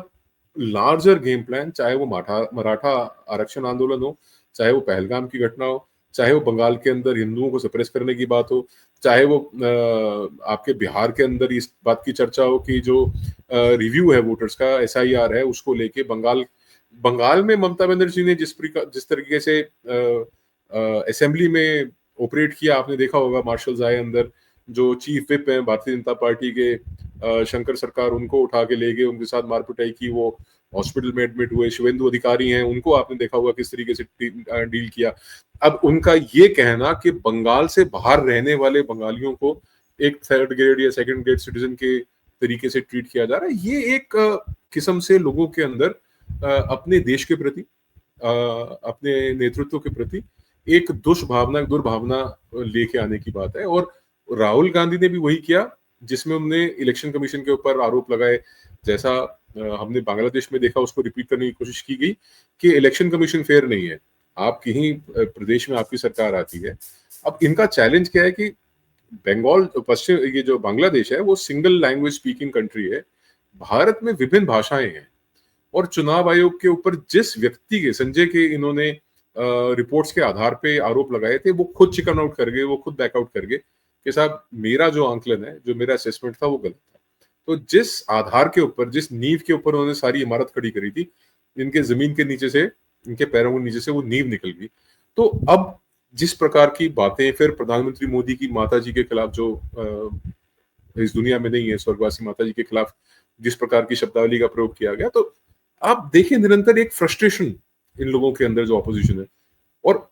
larger game plan. चाहे वो मराठा आरक्षण आंदोलन हो, चाहे वो पहलगाम की घटना हो, चाहे वो बंगाल के अंदर हिंदुओं को सप्रेस करने की बात हो, चाहे वो आपके बिहार के अंदर इस बात की चर्चा हो कि जो रिव्यू है वोटर्स का, एसआईआर है, उसको लेके बंगाल में ममता बनर्जी ने जिस तरीके से असेंबली में ऑपरेट किया, आपने देखा होगा। मार्शल्स आए अंदर, जो चीफ विप हैं भारतीय जनता पार्टी के शंकर सरकार, उनको उठा के ले गए, उनके साथ मारपिटाई की, वो हॉस्पिटल में एडमिट हुए। शुभेंदु अधिकारी हैं, उनको आपने देखा होगा किस तरीके से डील किया। अब उनका ये कहना कि बंगाल से बाहर रहने वाले बंगालियों को एक थर्ड ग्रेड या सेकंड ग्रेड सिटीजन के तरीके से ट्रीट किया जा रहा है, ये एक किस्म से लोगों के अंदर अपने देश के प्रति, अपने नेतृत्व के प्रति एक दुर्भावना लेके आने की बात है। और राहुल गांधी ने भी वही किया जिसमें उन्होंने इलेक्शन कमीशन के ऊपर आरोप लगाए। जैसा हमने बांग्लादेश में देखा, उसको रिपीट करने की कोशिश की गई कि इलेक्शन कमीशन फेयर नहीं है, आपकी ही प्रदेश में आपकी सरकार आती है। अब इनका चैलेंज क्या है कि बंगाल पश्चिम, ये जो बांग्लादेश है वो सिंगल लैंग्वेज स्पीकिंग कंट्री है, भारत में विभिन्न भाषाएं हैं। और चुनाव आयोग के ऊपर जिस व्यक्ति के, संजय के, इन्होंने रिपोर्ट्स के आधार पे आरोप लगाए थे, वो खुद चिकन आउट कर गए, वो खुद बैकआउट कर गए कि साहब मेरा जो आंकलन है, जो मेरा असेसमेंट था वो गलत था। तो जिस आधार के ऊपर, जिस नींव के ऊपर उन्होंने सारी इमारत खड़ी करी थी, इनके जमीन के नीचे से, इनके पैरों के नीचे से वो नींव निकल गई। तो अब जिस प्रकार की बातें फिर प्रधानमंत्री मोदी की माता जी के खिलाफ, जो इस दुनिया में नहीं है, स्वर्गवासी माता जी के खिलाफ जिस प्रकार की शब्दावली का प्रयोग किया गया, तो आप देखिए निरंतर एक फ्रस्ट्रेशन इन लोगों के अंदर जो ऑपोजिशन है। और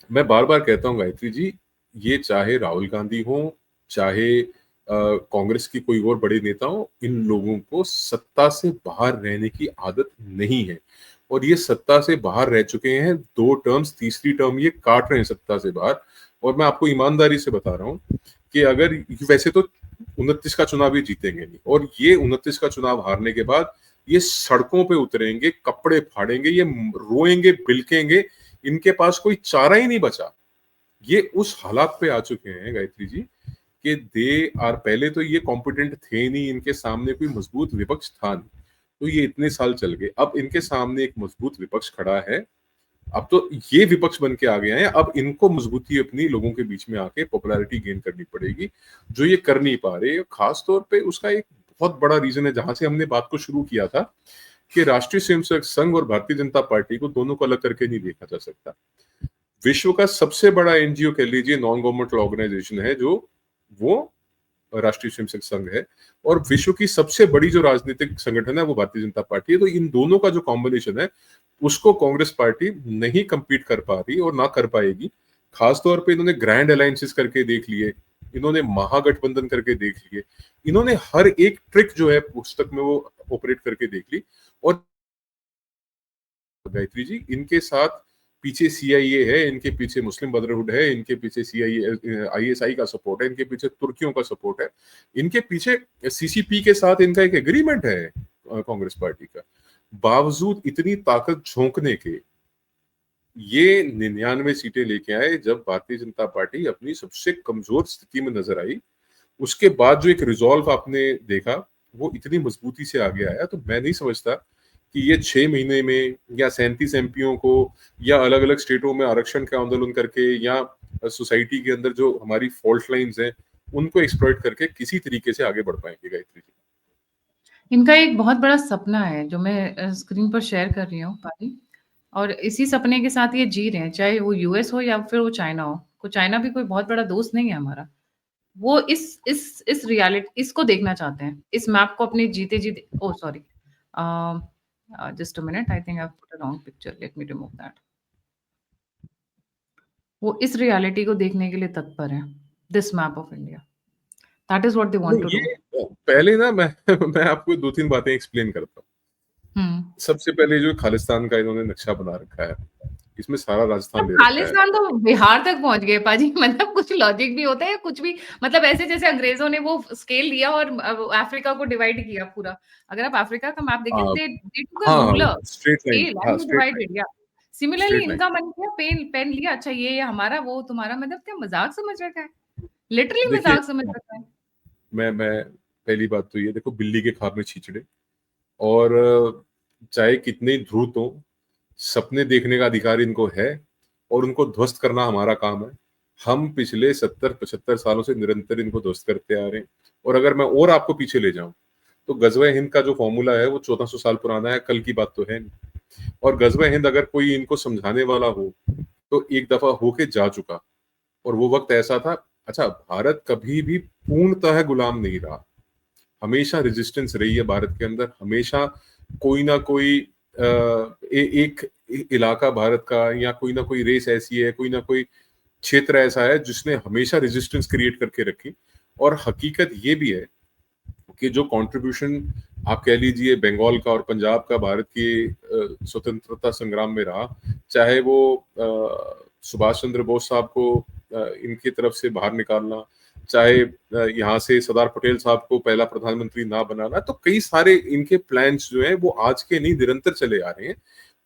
मैं बार बार कहता हूँ गायत्री जी, ये चाहे राहुल गांधी हो, चाहे कांग्रेस की कोई और बड़े नेता हो, इन लोगों को सत्ता से बाहर रहने की आदत नहीं है। और ये सत्ता से बाहर रह चुके हैं 2 टर्म्स, तीसरी टर्म ये काट रहे हैं सत्ता से बाहर। और मैं आपको ईमानदारी से बता रहा हूँ कि अगर, वैसे तो 29 का चुनाव ये जीतेंगे नहीं, और ये 29 का चुनाव हारने के बाद ये सड़कों पे उतरेंगे, कपड़े फाड़ेंगे, ये रोएंगे, बिलकेंगे, इनके पास कोई चारा ही नहीं बचा। ये उस हालात पे आ चुके हैं गायत्री जी कि दे आर, पहले तो ये कॉम्पिटेंट थे नहीं, इनके सामने कोई मजबूत विपक्ष था नहीं, तो ये इतने साल चल गए। अब इनके सामने एक मजबूत विपक्ष खड़ा है, अब तो ये विपक्ष बन के आ गए हैं। अब इनको मजबूती अपनी लोगों के बीच में आके पॉपुलैरिटी गेन करनी पड़ेगी, जो ये कर नहीं पा रहे। खास तौर पे उसका एक बहुत बड़ा रीजन है, जहां से हमने बात को शुरू किया था, कि राष्ट्रीय स्वयंसेवक संघ और भारतीय जनता पार्टी को, दोनों को अलग करके नहीं देखा जा सकता। विश्व का सबसे बड़ा एनजीओ कह लीजिए, नॉन गवर्नमेंटल ऑर्गेनाइजेशन है जो, वो राष्ट्रीय स्वयंसेवक संघ है, और विश्व की सबसे बड़ी जो राजनीतिक संगठन है वो भारतीय जनता पार्टी है। तो इन दोनों का जो कॉम्बिनेशन है, उसको कांग्रेस पार्टी नहीं कंपीट कर पा रही और ना कर पाएगी। खासतौर पे इन्होंने ग्रैंड अलायंसेस करके देख लिए, इन्होंने महागठबंधन करके देख लिए, इन्होंने हर एक ट्रिक जो है पुस्तक में वो ऑपरेट करके देख ली। और गायत्री जी, इनके साथ पीछे सीआईए है, इनके पीछे मुस्लिम ब्रदरहुड है, इनके पीछे सीआईए आईएसआई का सपोर्ट है, इनके पीछे तुर्कियों का सपोर्ट है, इनके पीछे सीसीपी के साथ इनका एक एग्रीमेंट है कांग्रेस पार्टी का। बावजूद इतनी ताकत झोंकने के ये 99 सीटें लेके आए जब भारतीय जनता पार्टी अपनी सबसे कमजोर स्थिति में नजर आई। उसके बाद जो एक रिजॉल्व आपने देखा वो इतनी मजबूती से आगे आया। तो मैं नहीं समझता कि ये 6 महीने में या 37 एमपीओ को या अलग अलग स्टेटों में आरक्षण का आंदोलन करके या सोसाइटी के अंदर जो हमारी फॉल्ट लाइंस हैं उनको एक्सप्लॉइट करके किसी तरीके से आगे बढ़ पाएंगे। गायत्री जी, इनका एक बहुत बड़ा सपना है जो मैं स्क्रीन पर शेयर कर रही हूँ पाजी, और इसी सपने के साथ ये जी रहे हैं, चाहे वो यूएस हो या फिर वो चाइना हो। को चाइना भी कोई बहुत बड़ा दोस्त नहीं है हमारा। वो इस रियलिटी इसको देखना चाहते हैं, इस मैप को अपने जीते जीते। Oh sorry, just a minute, I think I put a wrong picture, let me remove that. वो इस रियलिटी को देखने के लिए तत्पर है, this map of India, that is what they want नहीं टू डू। ये पहले ना मैं आपको 2-3 बातें एक्सप्लेन करता हूँ। सबसे पहले जो खालिस्तान का इन्होंने नक्शा बना रखा है, इसमें सारा राजस्थान ले रखा है। खालिस्तान तो बिहार तक पहुंच गए पाजी। मतलब कुछ लॉजिक भी होता है, कुछ भी, मतलब ऐसे जैसे अंग्रेजों ने वो स्केल लिया और अफ्रीका को डिवाइड किया पूरा। अगर आप अफ्रीका का मैप देखें, हाँ दे टुक अ हाँ, रूलर स्ट्रेट लाइन, स्केल हाँ एंड स्ट्रेट लाइन, डिवाइडेड, या सिमिलरली स्ट्रेट लाइन। इनका मन किया, पेन पेन लिया, अच्छा ये हमारा, वो तुम्हारा, मतलब क्या मजाक समझ रखा है, लिटरली देखिए, मजाक समझ रखा है। मैं पहली बात तो ये देखो, बिल्ली के खाब में छींचड़े। और चाहे कितने ही ध्रुत हो, सपने देखने का अधिकार इनको है और उनको ध्वस्त करना हमारा काम है। हम पिछले 70-75 सालों से निरंतर इनको ध्वस्त करते आ रहे हैं। और अगर मैं और आपको पीछे ले जाऊं तो गजवा हिंद का जो फॉर्मूला है वो 1400 साल पुराना है, कल की बात तो है नहीं। और गजवा हिंद अगर कोई इनको समझाने वाला हो तो एक दफा होके जा चुका। और वो वक्त ऐसा था। अच्छा, भारत कभी भी पूर्णतः गुलाम नहीं रहा, हमेशा रेजिस्टेंस रही है भारत के अंदर। हमेशा कोई ना कोई एक इलाका भारत का या कोई ना कोई रेस ऐसी है, कोई ना कोई क्षेत्र ऐसा है जिसने हमेशा रेजिस्टेंस क्रिएट करके रखी। और हकीकत ये भी है कि जो कंट्रीब्यूशन आप कह लीजिए बंगाल का और पंजाब का भारत की स्वतंत्रता संग्राम में रहा, चाहे वो सुभाष चंद्र बोस साहब को इनकी तरफ से बाहर निकालना, चाहे यहाँ से सरदार पटेल साहब को पहला प्रधानमंत्री ना बनाना, तो कई सारे इनके प्लान्स जो हैं वो आज के नहीं निरंतर चले आ रहे हैं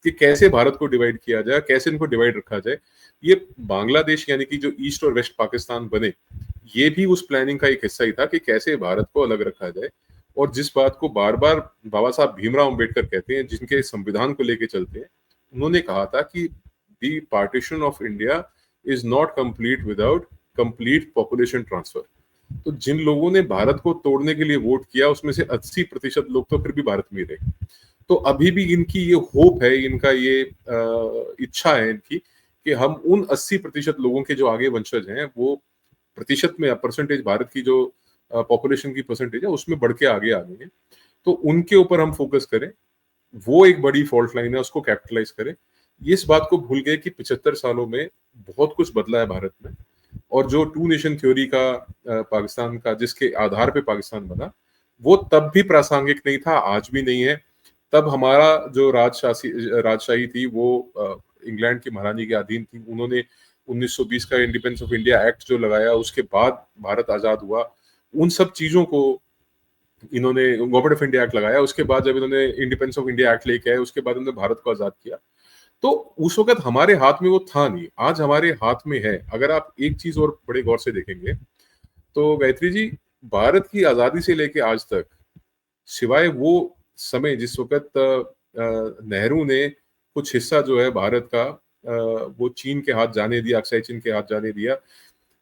कि कैसे भारत को डिवाइड किया जाए, कैसे इनको डिवाइड रखा जाए। ये बांग्लादेश यानी कि जो ईस्ट और वेस्ट पाकिस्तान बने, ये भी उस प्लानिंग का एक हिस्सा ही था कि कैसे भारत को अलग रखा जाए। और जिस बात को बार बार बाबा साहब भीमराव अंबेडकर कहते हैं, जिनके संविधान को लेके चलते हैं, उन्होंने कहा था कि the partition of India is not complete without complete population transfer. तो जिन लोगों ने भारत को तोड़ने के लिए वोट किया उसमें से 80% लोग तो फिर भी भारत में रहे। तो अभी भी इनकी ये होप है, इनका ये इच्छा है इनकी कि हम उन 80% लोगों के जो आगे वंशज हैं वो प्रतिशत में परसेंटेज भारत की जो पॉपुलेशन की परसेंटेज है उसमें बढ़ के आगे आ गए हैं। तो उनके ऊपर हम फोकस करें, वो एक बड़ी फॉल्ट लाइन है, उसको कैपिटलाइज करें। इस बात को भूल गए कि 75 सालों में बहुत कुछ बदला है भारत में। और जो टू नेशन थ्योरी का पाकिस्तान का, जिसके आधार पे पाकिस्तान बना, वो तब भी प्रासंगिक नहीं था, आज भी नहीं है। तब हमारा जो राजशाही थी वो इंग्लैंड की महारानी के अधीन थी। उन्होंने 1920 का इंडिपेंडेंस ऑफ इंडिया एक्ट जो लगाया, उसके बाद भारत आजाद हुआ। उन सब चीजों को इन्होंने, गवर्नमेंट ऑफ इंडिया एक्ट लगाया, उसके बाद जब इन्होंने इंडिपेंडेंस ऑफ इंडिया एक्ट लेके आए, उसके बाद इन्होंने भारत को आजाद किया। तो उस वक्त हमारे हाथ में वो था नहीं, आज हमारे हाथ में है। अगर आप एक चीज और बड़े गौर से देखेंगे तो गायत्री जी, भारत की आजादी से लेके आज तक, सिवाय वो समय जिस वक्त नेहरू ने कुछ हिस्सा जो है भारत का वो चीन के हाथ जाने दिया, अक्साई चीन के हाथ जाने दिया,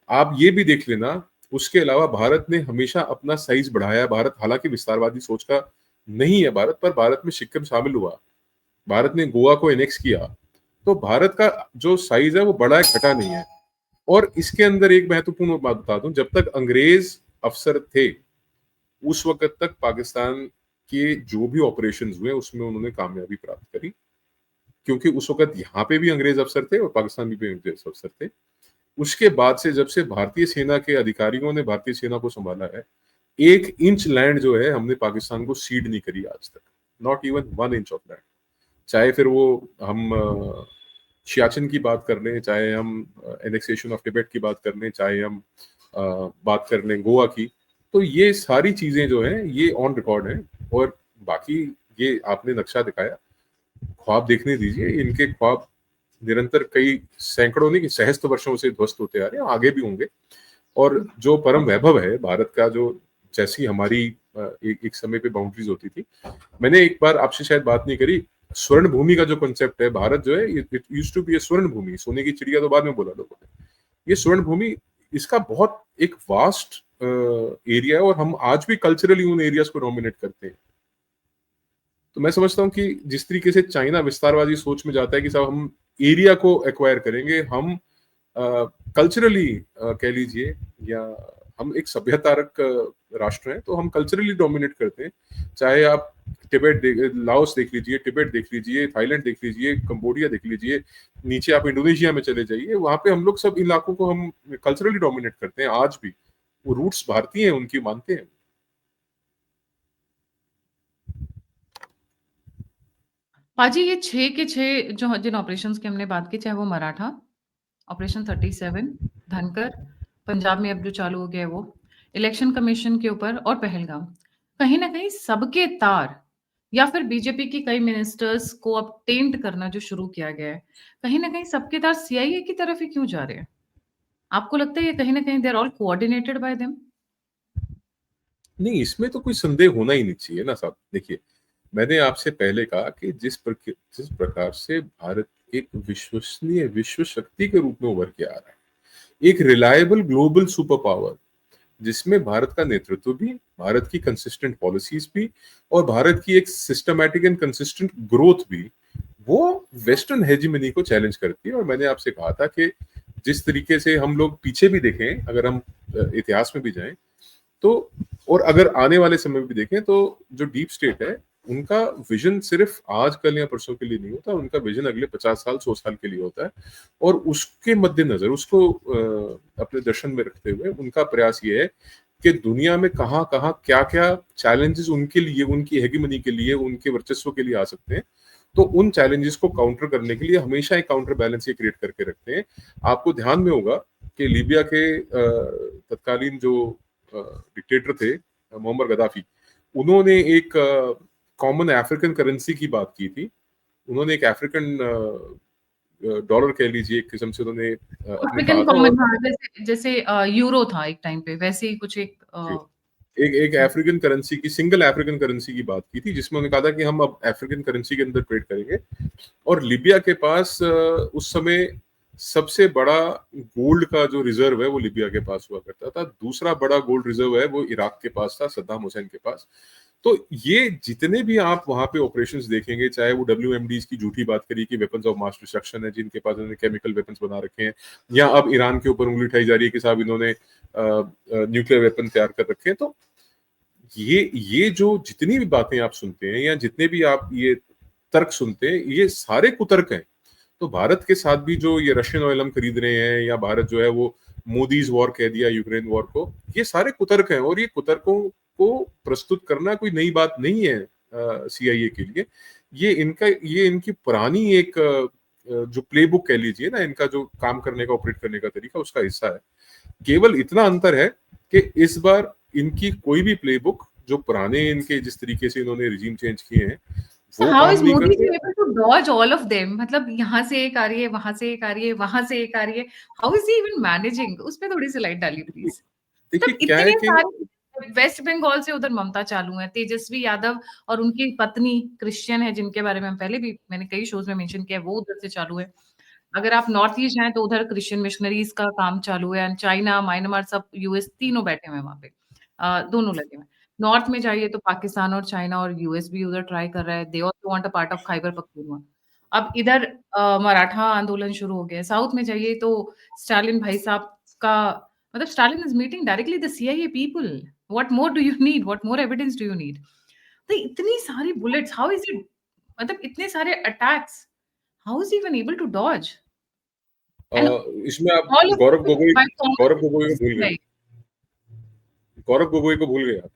आप ये भी देख लेना, उसके अलावा भारत ने हमेशा अपना साइज बढ़ाया। भारत हालांकि विस्तारवादी सोच का नहीं है भारत, पर भारत में सिक्किम शामिल हुआ, भारत ने गोवा को एनेक्स किया। तो भारत का जो साइज है वो बड़ा है, घटा नहीं है। और इसके अंदर एक महत्वपूर्ण बात बता दूं, जब तक अंग्रेज अफसर थे उस वक्त तक पाकिस्तान के जो भी ऑपरेशंस हुए उसमें उन्होंने कामयाबी प्राप्त करी, क्योंकि उस वक्त यहाँ पे भी अंग्रेज अफसर थे और पाकिस्तान में भी अंग्रेज अफसर थे। उसके बाद से जब से भारतीय सेना के अधिकारियों ने भारतीय सेना को संभाला है, 1 इंच लैंड जो है हमने पाकिस्तान को सीड नहीं करी आज तक, not even 1 inch of land. चाहे फिर वो हम सियाचिन की बात कर लें, चाहे हम एनेक्सेशन ऑफ टिबेट की बात कर लें, चाहे हम बात कर लें गोवा की, तो ये सारी चीजें जो हैं ये ऑन रिकॉर्ड हैं। और बाकी ये आपने नक्शा दिखाया, ख्वाब देखने दीजिए, इनके ख्वाब निरंतर कई सैकड़ों नहीं, सहस्त्र वर्षों से ध्वस्त होते आ रहे हैं, आगे भी होंगे। और जो परम वैभव है भारत का, जो जैसी हमारी एक समय पे बाउंड्रीज होती थी, मैंने एक बार आपसे शायद बात नहीं करी, स्वर्ण भूमि का जो कॉन्सेप्ट है, भारत जो है इट यूज्ड टू बी ए स्वर्ण भूमि, सोने की चिड़िया तो बाद में बोला लोगों ने, ये स्वर्ण भूमि, इसका बहुत एक वास्ट एरिया है, और हम आज भी कल्चरली उन एरियाज को डोमिनेट करते हैं। तो मैं समझता हूँ कि जिस तरीके से चाइना विस्तारवादी सोच में जाता है कि साहब हम एरिया को एक्वायर करेंगे, हम कल्चरली कह लीजिए, या हम एक सभ्यतारक राष्ट्र हैं, तो हम कल्चरली डोमिनेट करते हैं। चाहे आप लाओस देख लीजिए, तिब्बत देख लीजिए, थाईलैंड देख लीजिए, कंबोडिया देख लीजिए, नीचे आप इंडोनेशिया में चले जाइए, वहां पे हम लोग सब इलाकों को हम कल्चरली डोमिनेट करते हैं आज भी। वो रूट्स भारतीय हैं, उनकी मानते हैं। पाजी ये 6 के 6 जो जिन ऑपरेशंस की हमने बात की, चाहे वो मराठा, ऑपरेशन 37, धनकर, पंजाब में अब जो चालू हो गया है वो, इलेक्शन कमीशन के ऊपर और पहलगाम, कहीं न कहीं सबके तार या फिर बीजेपी की कई मिनिस्टर्स को अब टेंट करना जो शुरू किया गया है, कहीं न कहीं सबके तार सीआईए की तरफ ही क्यों जा रहे हैं? आपको लगता है ये कहीं न कहीं they are all coordinated by them? नहीं, इसमें तो कोई संदेह होना ही नहीं चाहिए ना साहब। देखिए, मैंने आपसे पहले कहा कि जिस प्रकार से भारत एक विश्वसनीय विश्व शक्ति के रूप में उभर के आ रहा है, एक रिलायबल ग्लोबल सुपर पावर, जिसमें भारत का नेतृत्व भी, भारत की कंसिस्टेंट पॉलिसीज भी, और भारत की एक सिस्टमैटिक एंड कंसिस्टेंट ग्रोथ भी, वो वेस्टर्न हेजिमनी को चैलेंज करती है। और मैंने आपसे कहा था कि जिस तरीके से हम लोग पीछे भी देखें, अगर हम इतिहास में भी जाएं, तो और अगर आने वाले समय में भी देखें, तो जो डीप स्टेट है, उनका विजन सिर्फ आज कल या परसों के लिए नहीं होता, उनका विजन अगले 50 साल 100 साल के लिए होता है। और उसके मद्देनजर उसको अपने दर्शन में रखते हुए उनका प्रयास ये है कि दुनिया में कहाँ कहाँ क्या क्या चैलेंजेस उनके लिए, उनकी हेगेमनी के लिए, उनके वर्चस्व के लिए आ सकते हैं, तो उन चैलेंजेस को काउंटर करने के लिए हमेशा एक काउंटर बैलेंस ये क्रिएट करके रखते हैं। आपको ध्यान में होगा कि लीबिया के तत्कालीन जो डिक्टेटर थे, मोहम्मद गद्दाफी, उन्होंने एक कॉमन अफ्रीकन करेंसी की बात की थी। उन्होंने एक अफ्रीकन डॉलर कह लीजिए, एक किस्म से उन्होंने अपने अफ्रीकन कहा था। कॉमन, और हाँ, जैसे जैसे यूरो था एक टाइम पे, वैसे ही कुछ एक एक एक अफ्रीकन करेंसी की, सिंगल अफ्रीकन करेंसी की बात की थी, जिसमें उन्होंने कहा था कि हम अब अफ्रीकन करेंसी के अंदर ट्रेड करेंगे। और लीबिया के पास उस समय सबसे बड़ा गोल्ड का जो रिजर्व है वो लीबिया के पास हुआ करता था। दूसरा बड़ा गोल्ड रिजर्व है वो इराक के पास था, सद्दाम हुसैन के पास। तो ये जितने भी आप वहां पे ऑपरेशंस देखेंगे, चाहे वो WMDs की झूठी बात करी कि वेपन्स ऑफ मास डिस्ट्रक्शन है, जिनके पास उन्होंने केमिकल वेपन्स बना रखे हैं, या अब ईरान के ऊपर उंगली उठाई जा रही है कि साहब इन्होंने न्यूक्लियर वेपन तैयार कर रखे हैं। तो ये जो जितनी भी बातें आप सुनते हैं, या जितने भी आप ये तर्क सुनते हैं, ये सारे कुतर्क हैं। तो भारत के साथ भी जो ये रशियन ऑयल हम खरीद रहे हैं, या भारत जो है वो मोदीज वॉर कह दिया यूक्रेन वॉर को, ये सारे कुतर्क हैं। और ये कुतर्कों को प्रस्तुत करना कोई नई बात नहीं है CIA के लिए। ये इनकी पुरानी एक जो प्लेबुक कह लीजिए ना, इनका जो काम करने का, ऑपरेट करने का तरीका, उसका हिस्सा है। केवल इतना अंतर है कि इस बार इनकी कोई भी प्लेबुक, जो पुराने इनके जिस तरीके से इन्होंने रिजीम चेंज किए हैं, So वो how काम is नहीं Modi करते। ji able to dodge all of them? मतलब यहाँ से एक आ रही है, वहां से एक आ रही है, वहां से एक आ रही है. How is he even managing? उस पे थोड़ी सी लाइट डालिए प्लीज. देखिए मतलब क्या है इतने कि सारे वेस्ट बंगाल से उधर ममता चालू है, तेजस्वी यादव और उनकी पत्नी क्रिश्चियन है, जिनके बारे में पहले भी मैंने कई शोज में मेंशन किया है, वो उधर से चालू है. अगर आप नॉर्थ ईस्ट जाएं तो उधर क्रिश्चियन मिशनरीज का काम चालू है, एंड चाइना, म्यांमार, सब यूएस तीनों बैठे हुए हैं वहां पे, दोनों लगे हुए हैं. नॉर्थ में जाइए तो पाकिस्तान और चाइना और यूएस भी उधर ट्राई कर रहा है. They also want a part of Khyber Pakhtunkhwa. अब इधर मराठा आंदोलन शुरू हो गया है. साउथ में जाइए तो स्टालिन भाई साहब का, मतलब Stalin is meeting directly the CIA people. What more do you need, what more evidence do you need? तो इतनी सारी बुलेट्स, हाउ इज इट, मतलब इतने सारे attacks, how is even able to dodge? And इसमें आप all of Gaurav Gogoi, by common Gaurav Gogoi को भूल गए। लाइक गौरव गोगोई को भूल गए आप।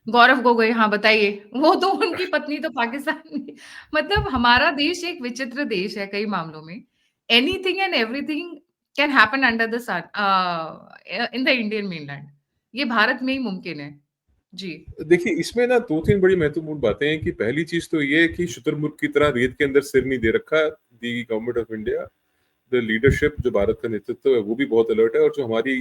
गौरव गोगोई, हाँ बताइए। वो तो उनकी पत्नी तो पाकिस्तानी। मतलब हमारा देश एक विचित्र देश है कई मामलों में। Anything and everything can happen under the sun in the Indian mainland. ये भारत में ही मुमकिन है। जी। देखिए, इसमें ना 2-3 बड़ी महत्वपूर्ण बातें हैं कि पहली चीज़ तो ये है कि शुतुरमुर्ग की तरह रेत के अंदर सिर नहीं दे रखा the government of India. The leadership जो भारत का नेतृत्व है वो भी बहुत अलर्ट है, और जो हमारी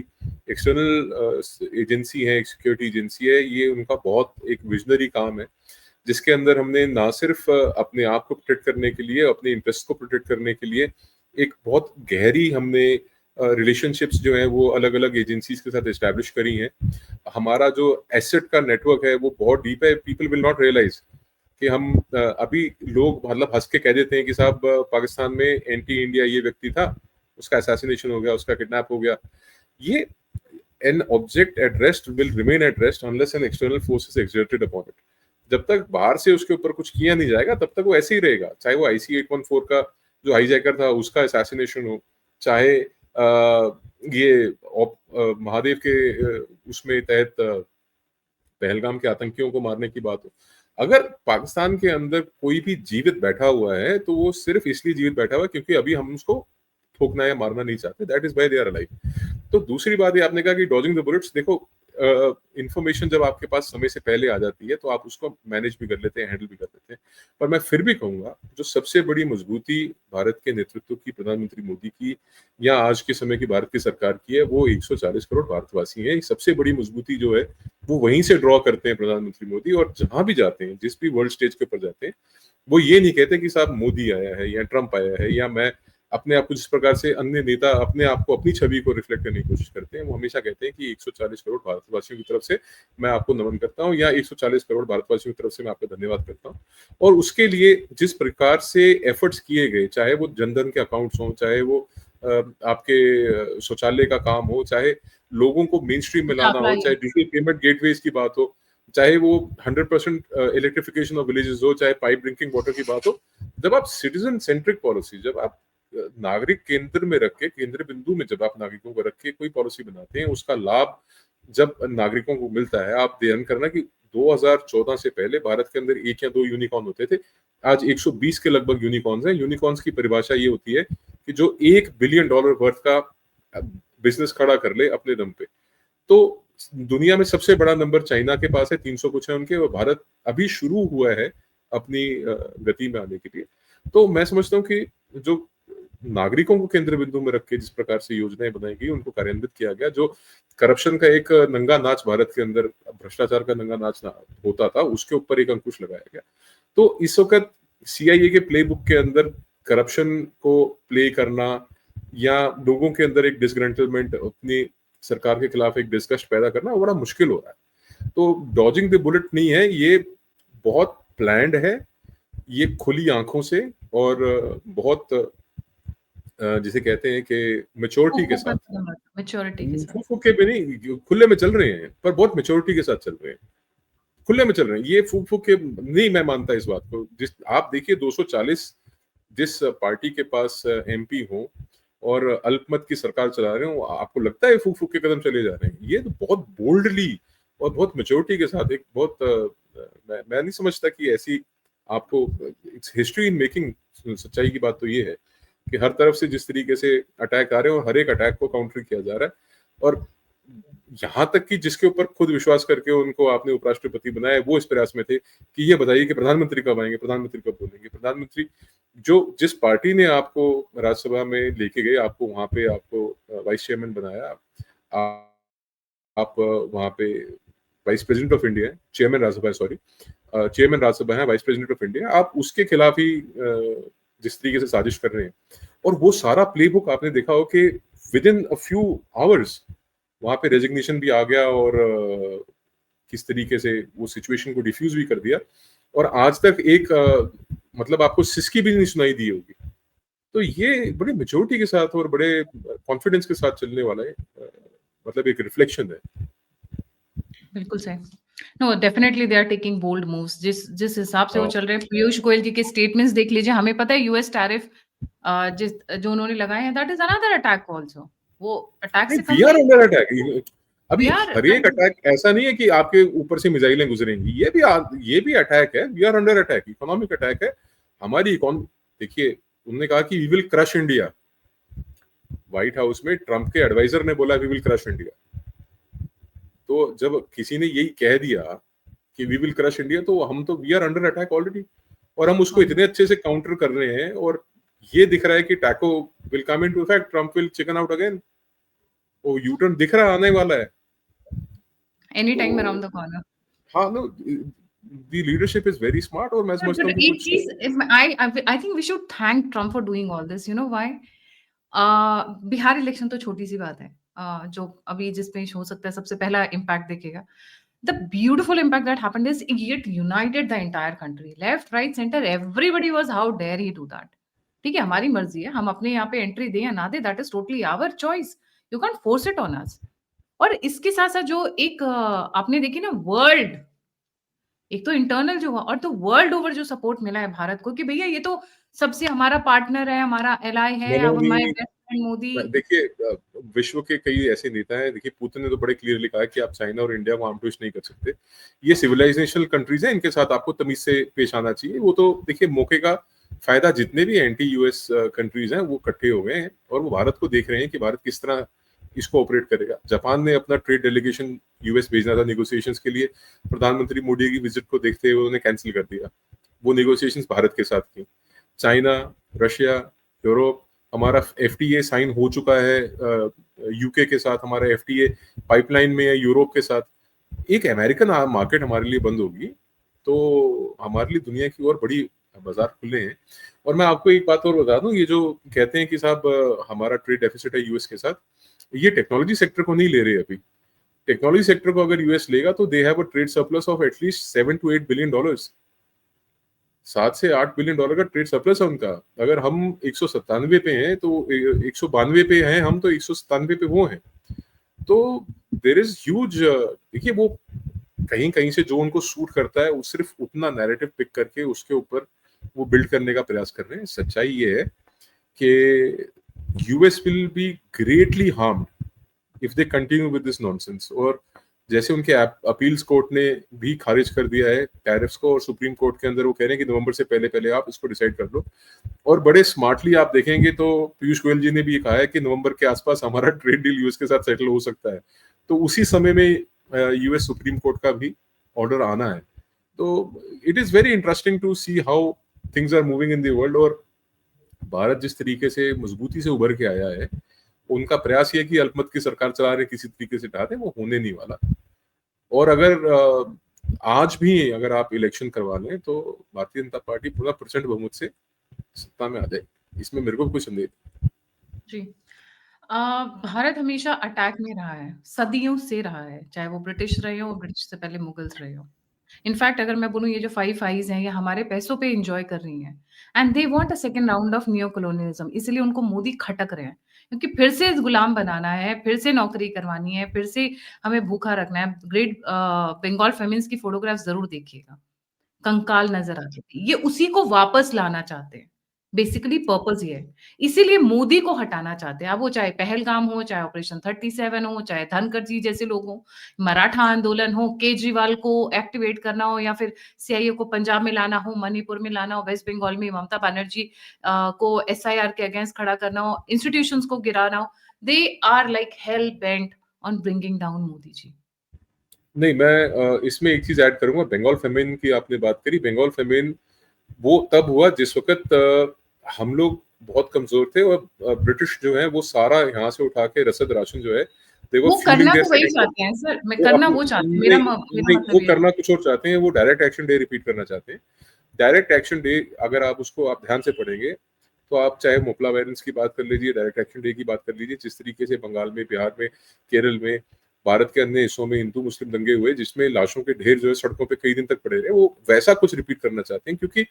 एक्सटर्नल एजेंसी है, सिक्योरिटी एजेंसी है, ये उनका बहुत एक विजनरी काम है, जिसके अंदर हमने ना सिर्फ अपने आप को प्रोटेक्ट करने के लिए, अपने इंटरेस्ट को प्रोटेक्ट करने के लिए एक बहुत गहरी हमने रिलेशनशिप्स जो है वो अलग अलग एजेंसीज के साथ इस्टेब्लिश करी हैं। हमारा जो एसेट का नेटवर्क है वो बहुत डीप है। पीपल विल नॉट रियलाइज कि हम अभी लोग मतलब हंस के कह देते हैं कि साहब पाकिस्तान में एंटी इंडिया ये व्यक्ति था, उसका असैसिनेशन हो गया, उसका किडनैप हो गया। ये an object at rest will remain at rest unless an external force is exerted upon it. जब तक बाहर से उसके ऊपर कुछ किया नहीं जाएगा तब तक वो ऐसे ही रहेगा, चाहे वो IC-814 का जो हाईजैकर था उसका असैसिनेशन हो, चाहे ये महादेव के उसमें तहत पहलगाम के आतंकियों को मारने की बात हो। अगर पाकिस्तान के अंदर कोई भी जीवित बैठा हुआ है तो वो सिर्फ इसलिए जीवित बैठा हुआ है क्योंकि अभी हम उसको ठोकना या मारना नहीं चाहते। That is why they are alive. तो दूसरी बात ये आपने कहा कि डॉजिंग द बुलेट्स, देखो इंफॉर्मेशन जब आपके पास समय से पहले आ जाती है तो आप उसको मैनेज भी कर लेते हैं, हैंडल भी कर लेते हैं। पर मैं फिर भी कहूंगा जो सबसे बड़ी मजबूती भारत के नेतृत्व की, प्रधानमंत्री मोदी की या आज के समय की भारत की सरकार की है, वो 140 करोड़ भारतवासी हैं। सबसे बड़ी मजबूती जो है वो वहीं से ड्रॉ करते हैं प्रधानमंत्री मोदी, और जहां भी जाते हैं, जिस भी वर्ल्ड स्टेज के ऊपर जाते हैं, वो ये नहीं कहते कि साहब मोदी आया है या ट्रंप आया है, या मैं अपने आप को जिस प्रकार से अन्य नेता अपने आप को, अपनी छवि को रिफ्लेक्ट करने की कोशिश करते हैं, वो हमेशा कहते हैं कि 140 करोड़ भारतवासियों की तरफ से मैं आपको नमन करता हूं, या 140 करोड़ भारतवासियों की तरफ से मैं आपका धन्यवाद करता हूं। और उसके लिए जिस प्रकार से एफर्ट्स किए गए, चाहे वो जनधन के अकाउंट्स हों, चाहे वो आपके शौचालय का काम हो, चाहे लोगों को मेन स्ट्रीम में लाना हो, चाहे डिजिटल पेमेंट गेटवेज की बात हो, चाहे वो 100% इलेक्ट्रिफिकेशन ऑफ विलेजेस हो, चाहे पाइप ड्रिंकिंग वाटर की बात हो, जब आप सिटीजन सेंट्रिक पॉलिसी, जब आप नागरिक केंद्र में रख के, केंद्र बिंदु में जब आप नागरिकों को रख के कोई पॉलिसी बनाते हैं, उसका लाभ जब नागरिकों को मिलता है, आप ध्यान करना कि 2014 से पहले भारत के अंदर 1 या 2 यूनिकॉर्न होते थे, आज 120 के लगभग यूनिकॉर्न्स हैं। यूनिकॉर्न्स की परिभाषा ये होती है कि जो $1 बिलियन वर्थ का बिजनेस खड़ा कर ले अपने दम पे। तो दुनिया में सबसे बड़ा नंबर चाइना के पास है, 300 कुछ है उनके, और भारत अभी शुरू हुआ है अपनी गति में आने के लिए। तो मैं समझता हूँ कि जो नागरिकों को केंद्र बिंदु में रख के जिस प्रकार से योजनाएं बनाई गई, उनको कार्यान्वित किया गया, जो करप्शन का एक नंगा नाच भारत के अंदर, भ्रष्टाचार का नंगा नाच होता था, उसके ऊपर एक अंकुश लगाया गया। तो इस वक्त CIA के प्लेबुक के अंदर करप्शन को प्ले करना या लोगों के अंदर एक डिसग्रंटलमेंट, अपनी सरकार के खिलाफ एक डिस्गस्ट पैदा करना बड़ा मुश्किल हो रहा है। तो डॉजिंग द बुलेट नहीं है, ये बहुत प्लान्ड है, ये खुली आंखों से और बहुत जिसे कहते हैं कि मैच्योरिटी के साथ, मैच्योरिटी के साथ, फूक के भी नहीं, खुले में चल रहे हैं, पर बहुत मैच्योरिटी के साथ चल रहे हैं, खुले में चल रहे हैं। ये फूक फूक के नहीं, मैं मानता इस बात को। जिस आप देखिए 240 जिस पार्टी के पास MP हो और अल्पमत की सरकार चला रहे हो, आपको लगता है फूक फूक के कदम चले जा रहे हैं? ये तो बहुत बोल्डली और बहुत मैच्योरिटी के साथ, एक बहुत मैं नहीं समझता कि ऐसी आपको, इट्स हिस्ट्री इन मेकिंग। सच्चाई की बात तो ये है कि हर तरफ से जिस तरीके से अटैक आ रहे हैं और हर एक अटैक को काउंटर किया जा रहा है, और यहाँ तक कि जिसके ऊपर खुद विश्वास करके उनको आपने उपराष्ट्रपति बनाया, वो इस प्रयास में थे कि ये बताइए कि प्रधानमंत्री कब आएंगे, प्रधानमंत्री कब बोलेंगे। प्रधानमंत्री जो जिस पार्टी ने आपको राज्यसभा में लेके गए, आपको वहां पे आपको वाइस चेयरमैन बनाया, आप वहां पे वाइस प्रेसिडेंट ऑफ इंडिया है, chairman Rajya Sabha, sorry chairman Rajya Sabha है, वाइस प्रेसिडेंट ऑफ इंडिया, आप उसके खिलाफ ही जिस तरीके से साजिश कर रहे हैं, और वो सारा प्लेबुक आपने देखा हो कि with in a few hours वहां पे रेजिग्नेशन भी आ गया, और किस तरीके से वो सिचुएशन को डिफ्यूज भी कर दिया, और आज तक एक मतलब आपको सिसकी भी नहीं सुनाई दी होगी। तो ये बड़े मेच्योरिटी के साथ और बड़े कॉन्फिडेंस के साथ चलने वाला है, मतलब एक रिफ्लेक्शन है। बिल्कुल सही। No, definitely they are taking bold moves. जिस जिस हिसाब से वो चल रहे हैं, पीयूष गोयल जी के स्टेटमेंट्स देख लीजिए। हमें पता है यूएस टैरिफ जिस जो उन्होंने लगाए हैं, that is another attack also. वो अटैक से कम वी आर नहीं। Under attack. वी अभी आर हर एक अटैक ऐसा नहीं है कि आपके ऊपर से मिसाइलें गुजरेंगी, ये भी अटैक है, we are under attack, economic attack है हमारी इकोनॉमी। देखिए उन्होंने कहा कि we will crush India, White House में ट्रंप के एडवाइजर ने बोला वी विल क्रश इंडिया। तो जब किसी ने यही कह दिया कि वी विल क्रश इंडिया, तो हम तो we are under attack already, और हम उसको इतने अच्छे से काउंटर कर रहे हैं, और ये दिख रहा है कि taco will come into effect, Trump will chicken out again, वो यू टर्न दिख रहा आने वाला है। एनी तो टाइम अराउंड द कॉर्नर। हाँ no, the leadership is very smart, और मैं समझता बट हूँ कि एक कुछ चीज, I think we should thank Trump for doing all this, you know why. Bihar election तो छोटी सी बात है, जो अभी जिसमें हो सकता है सबसे पहला इम्पैक्ट दिखेगा। The beautiful impact that happened is it united the entire country, left, right, center, everybody was, how dare he do that। ठीक है, हमारी मर्जी है, हम अपने यहाँ पे एंट्री दें या ना दें, that is totally our choice, you can't force it on us. और इसके साथ साथ जो एक आपने देखी ना वर्ल्ड, एक तो इंटरनल जो हुआ, और तो वर्ल्ड ओवर जो सपोर्ट मिला है भारत को कि भैया ये तो सबसे हमारा पार्टनर है, हमारा एलाई है, अब माय बेस्ट फ्रेंड मोदी। देखिए विश्व के कई ऐसे नेता हैं, देखिए पुतिन ने तो बड़े क्लियरली कहा है कि आप चाइना और इंडिया को आर्म ट्विस्ट नहीं कर सकते, ये सिविलाइजेशनल कंट्रीज हैं, इनके साथ आपको तमीज से पेश आना चाहिए। वो तो देखिए मौके का फायदा जितने भी एंटी यूएस कंट्रीज हैं वो इकट्ठे हो गए हैं, और वो भारत को देख रहे हैं कि भारत किस तरह इसको ऑपरेट करेगा। जापान ने अपना ट्रेड डेलीगेशन यूएस भेजना था नेगोशिएशंस के लिए, प्रधानमंत्री मोदी की विजिट को देखते हुए उन्होंने कैंसिल कर दिया, वो नेगोशिएशंस भारत के साथ की। चाइना, रशिया, यूरोप, हमारा एफटीए साइन हो चुका है यूके के साथ, हमारा एफटीए पाइपलाइन में है यूरोप के साथ। एक अमेरिकन मार्केट हमारे लिए बंद होगी तो हमारे लिए दुनिया की और बड़ी बाजार खुले हैं। और मैं आपको एक बात और बता दूं, ये जो कहते हैं कि साहब हमारा ट्रेड डेफिसिट है यूएस के साथ, ये टेक्नोलॉजी सेक्टर को नहीं ले रहे अभी। टेक्नोलॉजी सेक्टर को अगर यूएस लेगा तो they have a trade surplus of at least $7 to $8 billion, $7 से $8 बिलियन का ट्रेड सरप्लस है उनका। अगर हम 197 पे हैं तो 192 पे हैं हम, तो 197 पे वो हैं। तो देर इज ह्यूज, देखिए वो कहीं कहीं से जो उनको सूट करता है वो सिर्फ उतना नैरेटिव पिक करके उसके ऊपर वो बिल्ड करने का प्रयास कर रहे हैं। सच्चाई ये है कि US will be greatly harmed if they continue with this nonsense. और जैसे उनके अपील्स कोर्ट ने भी खारिज कर दिया है टैरिफ्स को, और सुप्रीम कोर्ट के अंदर वो कह रहे हैं कि नवंबर से पहले पहले आप इसको डिसाइड कर लो। और बड़े स्मार्टली आप देखेंगे तो पीयूष गोयल जी ने भी कहा है कि नवंबर के आसपास हमारा ट्रेड डील यूएस के साथ सेटल हो सकता है, तो उसी समय में यूएस सुप्रीम कोर्ट का भी ऑर्डर आना है। तो it is very interesting to see how things are moving in the world. और भारत जिस तरीके से मजबूती से उभर के आया है, उनका प्रयास ये कि अल्पमत की सरकार चला रहे किसी तरीके से ढा दें, वो होने नहीं वाला। और अगर आज भी अगर आप इलेक्शन करवा लें तो भारतीय जनता पार्टी पूरा % बहुमत से सत्ता में आ जाए, इसमें मेरे को कोई संदेह नहीं। जी। भारत हमेशा अटैक में रहा है, सदियों से रहा है, चाहे वो ब्रिटिश रहे हो, ब्रिटिश से पहले मुगल्स रहे हो। इनफैक्ट अगर मैं बोलूँ, ये जो फाइव आईज हैं, ये हमारे पैसों पे एंजॉय कर रही हैं, and they want a second round of neo colonialism. इसीलिए उनको मोदी खटक रहे हैं, क्योंकि फिर से गुलाम बनाना है, फिर से नौकरी करवानी है, फिर से हमें भूखा रखना है। ग्रेट बंगाल फेमिन्स की फोटोग्राफ जरूर देखिएगा, कंकाल नजर आते थे, ये उसी को वापस लाना चाहते हैं। बेसिकली पर्पस ये है, इसीलिए मोदी को हटाना चाहते हैं। अब वो चाहे पहलगाम हो, चाहे ऑपरेशन 37 हो, चाहे धनखड़ जी जैसे लोग हो, मराठा आंदोलन हो, केजरीवाल को एक्टिवेट करना हो, या फिर सीआईए को पंजाब में लाना हो, मणिपुर में लाना हो, वेस्ट बंगाल में ममता बनर्जी को एसआईआर के अगेंस्ट खड़ा करना हो, इंस्टीट्यूशंस को गिराना हो। They are like hell bent on bringing down Modi ji. नहीं, मैं इसमें एक चीज ऐड करूंगा। बंगाल फेमिन की आपने बात करी, बंगाल फेमिन वो तब हुआ जिस वक्त हम लोग बहुत कमजोर थे, और ब्रिटिश जो है वो सारा यहाँ से उठा के रसद राशन जो है दे वर वो फ्यूलिंग करना देयर तो वही सेकेंड। चाहते हैं सर, मैं वो करना अपने वो चाहते हैं, नहीं, मेरा नहीं, मतलब वो ये है। करना कुछ और चाहते हैं, वो डायरेक्ट एक्शन डे रिपीट करना चाहते हैं। डायरेक्ट एक्शन डे अगर आप उसको आप ध्यान से पढ़ेंगे तो आप चाहे मोपला वायलेंस की बात कर लीजिए, डायरेक्ट एक्शन डे की बात कर लीजिए, जिस तरीके से बंगाल में, बिहार में, केरल में, भारत के अन्य हिस्सों में हिंदू मुस्लिम दंगे हुए जिसमें लाशों के ढेर जो है सड़कों पे कई दिन तक पड़े रहे, वो वैसा कुछ रिपीट करना चाहते हैं। क्योंकि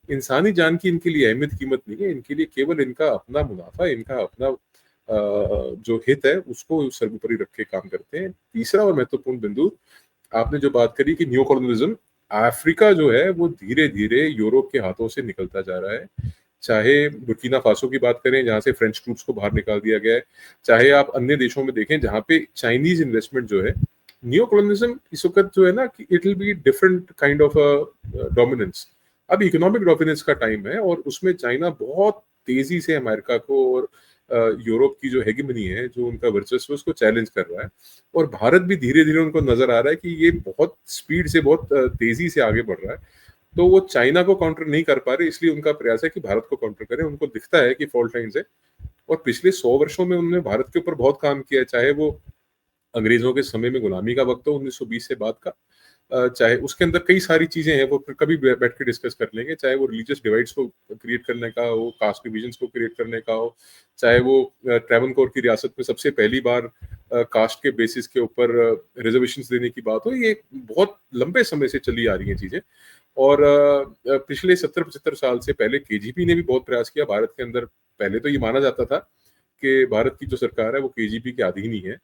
इंसानी जान की इनके लिए अहमियत कीमत नहीं है, इनके लिए केवल इनका अपना मुनाफा, इनका अपना जो हित है उसको सर्वोपरि रख के काम करते हैं। तीसरा और महत्वपूर्ण बिंदु आपने जो बात करी कि न्यू कॉलोनिज्म, अफ्रीका जो है वो धीरे धीरे यूरोप के हाथों से निकलता जा रहा है। चाहे बुर्किना फासो की बात करें जहाँ से फ्रेंच ट्रूप्स को बाहर निकाल दिया गया है, चाहे आप अन्य देशों में देखें जहाँ पे चाइनीज इन्वेस्टमेंट जो है, नियो कॉलोनिज्म इस वक्त जो है ना कि it will be different kind of dominance. अब इकोनॉमिक डोमिनेंस का टाइम है और उसमें चाइना बहुत तेजी से अमेरिका को और यूरोप की जो हेगेमनी है, जो उनका वर्चस्व, उसको चैलेंज कर रहा है। और भारत भी धीरे धीरे उनको नजर आ रहा है कि ये बहुत स्पीड से, बहुत तेजी से आगे बढ़ रहा है। तो वो चाइना को काउंटर नहीं कर पा रहे, इसलिए उनका प्रयास है कि भारत को काउंटर करें। उनको दिखता है कि फॉल्ट लाइन्स है, और पिछले 100 वर्षों में उन्होंने भारत के ऊपर बहुत काम किया है, चाहे वो अंग्रेजों के समय में गुलामी का वक्त हो 1920 से बाद का, चाहे उसके अंदर कई सारी चीजें हैं, वो फिर कभी बैठ के डिस्कस कर लेंगे, चाहे वो रिलीजियस डिवाइड्स को क्रिएट करने का हो, कास्ट डिविजन्स को क्रिएट करने का हो, चाहे वो ट्रैवनकोर की रियासत में सबसे पहली बार कास्ट के बेसिस के ऊपर रिजर्वेशंस देने की बात हो। ये बहुत लंबे समय से चली आ रही हैं चीजें। और पिछले 70-75 साल से पहले केजीपी ने भी बहुत प्रयास किया भारत के अंदर। पहले तो ये माना जाता था कि भारत की जो सरकार है वो केजीपी के अधीन ही है,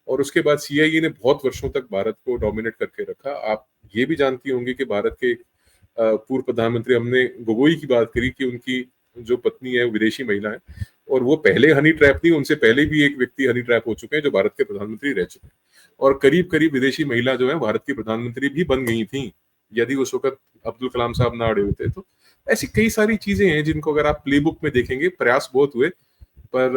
और उसके बाद सीआईए ने बहुत वर्षों तक भारत को डोमिनेट करके रखा। आप ये भी जानती होंगी कि भारत के पूर्व प्रधानमंत्री, हमने गोगोई की बात करी कि उनकी जो पत्नी है वो विदेशी महिला है, और वो पहले हनी ट्रैप नहीं, उनसे पहले भी एक व्यक्ति हनी ट्रैप हो चुके हैं जो भारत के प्रधानमंत्री रह चुके हैं। और करीब करीब विदेशी महिला जो है भारत की प्रधानमंत्री भी बन गई थी, यदि उस वक्त अब्दुल कलाम साहब ना अड़े होते तो। ऐसी कई सारी चीजें हैं जिनको अगर आप प्ले बुक में देखेंगे, प्रयास बहुत हुए, पर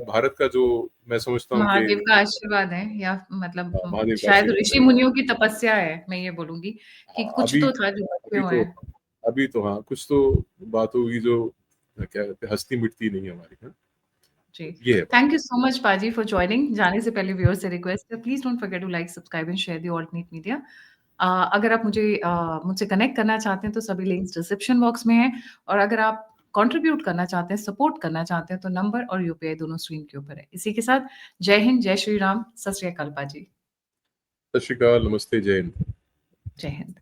भारत का जो, मैं समझता हूँ कि महादेव का आशीर्वाद है, या मतलब महादेव का शायद आशीर्वाद ऋषि है। मुनियों की तपस्या है, मैं ये बोलूंगी कि कुछ अभी तो था जो बचे अभी हुए तो हैं। अभी तो हाँ, कुछ तो बात होगी जो क्या कहते हैं, हस्ती मिटती नहीं हमारी है। जी, तो ये है बात। Thank you so much paaji for joining. जाने से पहले व्यूअर्स से रिक्वेस्ट है, please don't forget to like, subscribe and share the alternate media. अगर आप मुझसे कनेक्ट करना चाहते हैं तो सभी लिंक्स डिस्क्रिप्शन बॉक्स में है, और अगर आप कंट्रीब्यूट करना चाहते हैं, सपोर्ट करना चाहते हैं, तो नंबर और यूपीआई दोनों स्क्रीन के ऊपर है। इसी के साथ जय हिंद, जय श्री राम, सत श्री अकाल पाजी। सत श्री अकाल, नमस्ते, जय हिंद। जय हिंद।